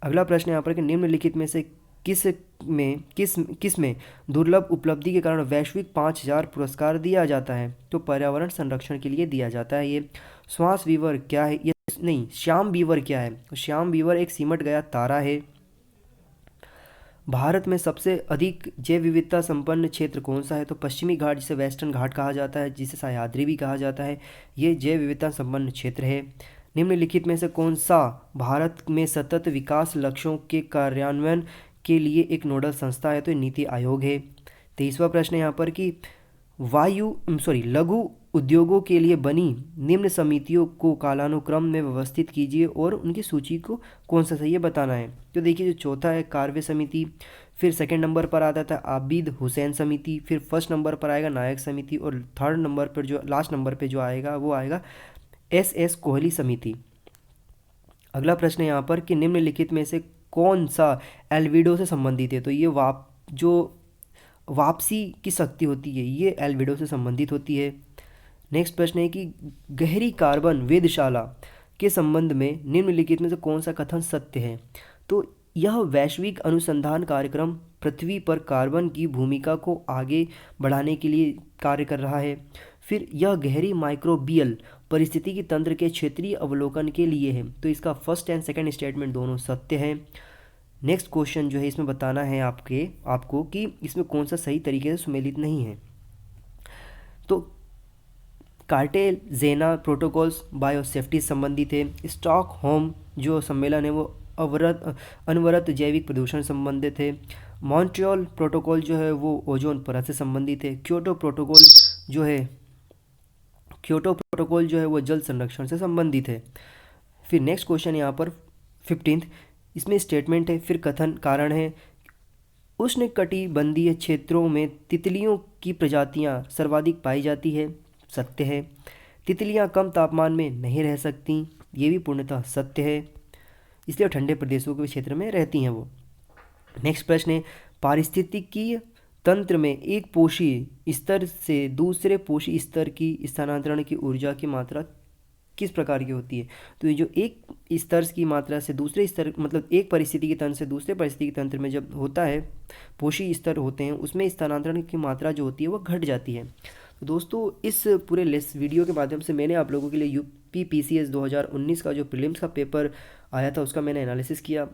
अगला प्रश्न यहाँ पर कि निम्नलिखित में से किस में दुर्लभ उपलब्धि के कारण वैश्विक 5000 पुरस्कार दिया जाता है। तो पर्यावरण संरक्षण के लिए दिया जाता है ये। श्वास वीवर क्या है, ये नहीं श्याम वीवर क्या है। श्याम वीवर एक सिमट गया तारा है। भारत में सबसे अधिक जैव विविधता संपन्न क्षेत्र कौन सा है। तो पश्चिमी घाट जिसे वेस्टर्न घाट कहा जाता है, जिसे सह्याद्री भी कहा जाता है, ये जैव विविधता संपन्न क्षेत्र है। निम्नलिखित में से कौन सा भारत में सतत विकास लक्ष्यों के कार्यान्वयन के लिए एक नोडल संस्था है। तो नीति आयोग है। 23वां प्रश्न यहाँ पर कि लघु उद्योगों के लिए बनी निम्न समितियों को कालानुक्रम में व्यवस्थित कीजिए और उनकी सूची को कौन सा सही है बताना है। तो देखिए जो चौथा है कार्वे समिति, फिर सेकंड नंबर पर आता था आबिद हुसैन समिति, फिर फर्स्ट नंबर पर आएगा नायक समिति और थर्ड नंबर पर जो लास्ट नंबर पर जो आएगा वो आएगा एस कोहली समिति। अगला प्रश्न है यहाँ पर कि निम्नलिखित में से कौन सा एल्विडो से संबंधित है। तो ये जो वापसी की शक्ति होती है ये एल्विडो से संबंधित होती है। नेक्स्ट प्रश्न है कि गहरी कार्बन वेधशाला के संबंध में निम्नलिखित में से कौन सा कथन सत्य है। तो यह वैश्विक अनुसंधान कार्यक्रम पृथ्वी पर कार्बन की भूमिका को आगे बढ़ाने के लिए कार्य कर रहा है। फिर यह गहरी माइक्रोबियल परिस्थिति की तंत्र के क्षेत्रीय अवलोकन के लिए है। तो इसका फर्स्ट एंड सेकंड स्टेटमेंट दोनों सत्य है। नेक्स्ट क्वेश्चन जो है इसमें बताना है आपको कि इसमें कौन सा सही तरीके से सुमेलित नहीं है। तो कार्टेजेना प्रोटोकॉल्स बायोसेफ्टी से संबंधित है। स्टॉकहोम जो सम्मेलन है वो अनवरत जैविक प्रदूषण संबंधित है। मॉन्ट्रियल प्रोटोकॉल जो है वो ओजोन परत से संबंधित है। क्योटो प्रोटोकॉल जो है वो जल संरक्षण से संबंधित है। फिर नेक्स्ट क्वेश्चन यहाँ पर 15th, इसमें स्टेटमेंट है, फिर कथन कारण है। उष्णकटिबंधीय क्षेत्रों में तितलियों की प्रजातियाँ सर्वाधिक पाई जाती है। सत्य है। तितलियाँ कम तापमान में नहीं रह सकती, ये भी पूर्णतः सत्य है। इसलिए ठंडे प्रदेशों के क्षेत्र में रहती हैं वो। नेक्स्ट प्रश्न है, पारिस्थितिकी तंत्र में एक पोषी स्तर से दूसरे पोषी स्तर की स्थानांतरण की ऊर्जा की मात्रा किस प्रकार की होती है? तो ये जो एक स्तर की मात्रा से दूसरे स्तर, मतलब एक परिस्थितिकी तंत्र से दूसरे परिस्थितिकी तंत्र में जब होता है, पोषी स्तर होते हैं, उसमें स्थानांतरण की मात्रा जो होती है वो घट जाती है। तो दोस्तों इस पूरे वीडियो के माध्यम से मैंने आप लोगों के लिए यूपी पीसीएस 2019 का जो प्रीलिम्स का पेपर आया था उसका मैंने एनालिसिस किया।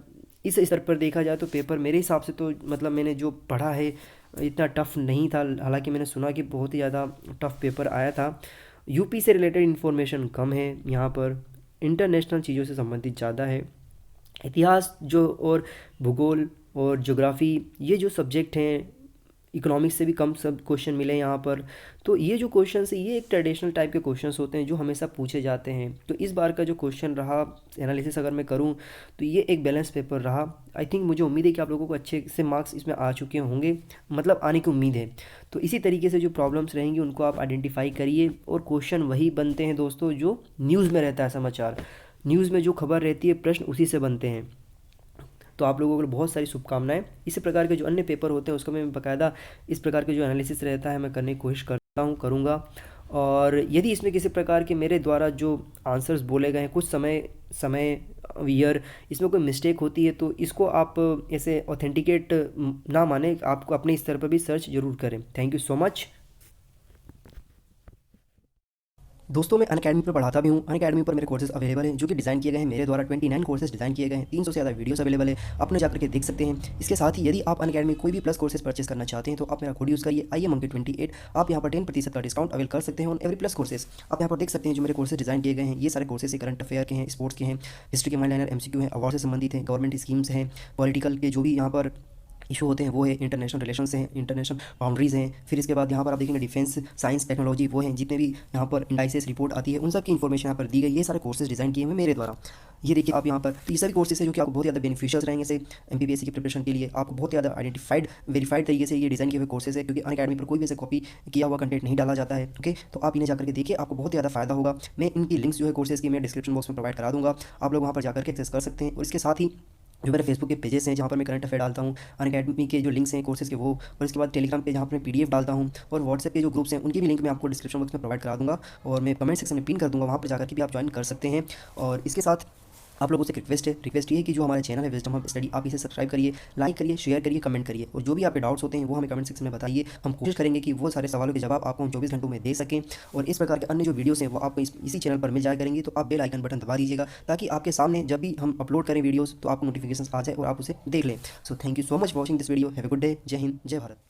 इस स्तर पर देखा जाए तो पेपर मेरे हिसाब से तो मतलब मैंने जो पढ़ा है इतना टफ नहीं था, हालांकि मैंने सुना कि बहुत ही ज़्यादा टफ पेपर आया था। यूपी से रिलेटेड इन्फॉर्मेशन कम है यहाँ पर, इंटरनेशनल चीज़ों से संबंधित ज़्यादा है। इतिहास जो और भूगोल और ज्योग्राफी ये जो सब्जेक्ट हैं, इकोनॉमिक्स से भी कम सब क्वेश्चन मिले यहाँ पर। तो ये जो क्वेश्चन है ये एक ट्रेडिशनल टाइप के क्वेश्चंस होते हैं जो हमेशा पूछे जाते हैं। तो इस बार का जो क्वेश्चन रहा, एनालिसिस अगर मैं करूँ तो ये एक बैलेंस पेपर रहा। आई थिंक मुझे उम्मीद है कि आप लोगों को अच्छे से मार्क्स इसमें आ चुके होंगे, मतलब आने की उम्मीद है। तो इसी तरीके से जो प्रॉब्लम्स रहेंगी उनको आप आइडेंटिफाई करिए, और क्वेश्चन वही बनते हैं दोस्तों जो न्यूज़ में रहता है, समाचार न्यूज़ में जो खबर रहती है प्रश्न उसी से बनते हैं। तो आप लोगों को बहुत सारी शुभकामनाएं। इसी प्रकार के जो अन्य पेपर होते हैं उसका मैं बाकायदा इस प्रकार के जो एनालिसिस रहता है मैं करने की कोशिश करता हूँ, करूँगा। और यदि इसमें किसी प्रकार के मेरे द्वारा जो आंसर्स बोले गए हैं कुछ समय ईयर इसमें कोई मिस्टेक होती है तो इसको आप ऐसे ऑथेंटिकेट ना माने, आपको अपने स्तर पर भी सर्च जरूर करें। Thank you so much. दोस्तों मैं अनअकैडमी पर पढ़ाता भी हूँ। अनअकैडमी पर मेरे कोर्सेज अवेलेबल हैं जो कि डिज़ाइन किए गए हैं मेरे द्वारा। 29 कोर्सेज डिज़ाइन किए गए हैं, 300 से ज़्यादा वीडियोस अवेलेबल है, अपने जाकर के देख सकते हैं। इसके साथ ही यदि आप अनअकैडमी कोई भी प्लस कोर्सेज परचेस करना चाहते हैं तो आप मेरा कोड यूज़ करिए IMMonki28। आप यहाँ पर 10% का डिस्काउंट अवेल कर सकते हैं ऑन एवरी प्लस कोर्सेज। आप यहाँ पर देख सकते हैं जो मेरे कोर्सेज डिज़ाइन किए गए हैं, ये सारे कोर्सेज करंट अफेयर के हैं, स्पोर्ट्स के हैं, हिस्ट्री के माइनर MCQ हैं, अवार्ड से संबंधित हैं, गवर्नमेंट स्कीम्स हैं, पॉलिटिकल के जो भी यहाँ पर इशू होते हैं वो है, इंटरनेशनल रिलेशंस हैं, इंटरनेशनल बाउंड्रीज़ हैं। फिर इसके बाद यहाँ पर आप देखेंगे डिफेंस, साइंस, टेक्नोलॉजी वो हैं, जितने भी यहाँ पर इंडाइसेस रिपोर्ट आती है उन सब की इन्फॉर्मेशन यहाँ पर दी गई। ये सारे कोर्सेज डिज़ाइन किए हुए मेरे द्वारा। ये देखिए आप यहाँ पर, तो ये सभी कोर्सेज है जो कि आपको बहुत ज़्यादा बेनिफिशियल रहेंगे से MPPSC की प्रिपरेशन के लिए। आपको बहुत ज़्यादा आइडेंटिफाइड वेरीफाइड तरीके से ये डिज़ाइन किए हुए कोर्सेज है, क्योंकि अनअकैडमी पर कोई भी ऐसे कॉपी किया हुआ कंटेंट नहीं डाला जाता है। ओके, तो आप इन्हें जाकर के देखिए, आपको बहुत ज़्यादा फायदा होगा। मैं इनकी लिंक्स जो है कोर्सेज की मैं डिस्क्रिप्शन बॉक्स में प्रोवाइड करा दूँगा, आप लोग वहाँ पर जाकर के एक्सेस कर सकते हैं। और इसके साथ ही जो मेरे फेसबुक के पेजेस हैं जहाँ पर मैं करंट अफेयर डालता हूँ, अनअकैडमी के जो लिंक्स हैं कोर्सेज के वो, और इसके बाद टेलीग्राम पे जहाँ पर मैं PDF डालता हूँ, और व्हाट्सएप के जो ग्रुप्स हैं उनकी भी लिंक मैं आपको डिस्क्रिप्शन बॉक्स में प्रोवाइड करा दूँगा, और मैं कमेंट सेक्शन में पिन कर दूँगा, वहाँ पर जाकर के भी आप ज्वाइन कर सकते हैं। और इसके साथ आप लोगों से रिक्वेस्ट ये है कि जो हमारे चैनल है विजडम हब स्टडी, आप इसे सब्सक्राइब करिए, लाइक करिए, शेयर करिए, कमेंट करिए, और जो भी आपके डाउट्स होते हैं वो हमें कमेंट सेक्शन में बताइए। हम कोशिश करेंगे कि वो सारे सवालों के जवाब आपको हम 24 घंटों में दे सकें। और इस प्रकार के अन्य जो वीडियोस हैं वो आपको इसी चैनल पर मिल जाया करेंगी, तो आप बेल आइकन बटन दबा दीजिएगा ताकि आपके सामने जब भी हम अपलोड करें वीडियोज़ तो आपको नोटिफिकेशन आ जाए और आप उसे देख लें। So thank you so much watching this video. Have a good day. जय हिंद, जय भारत।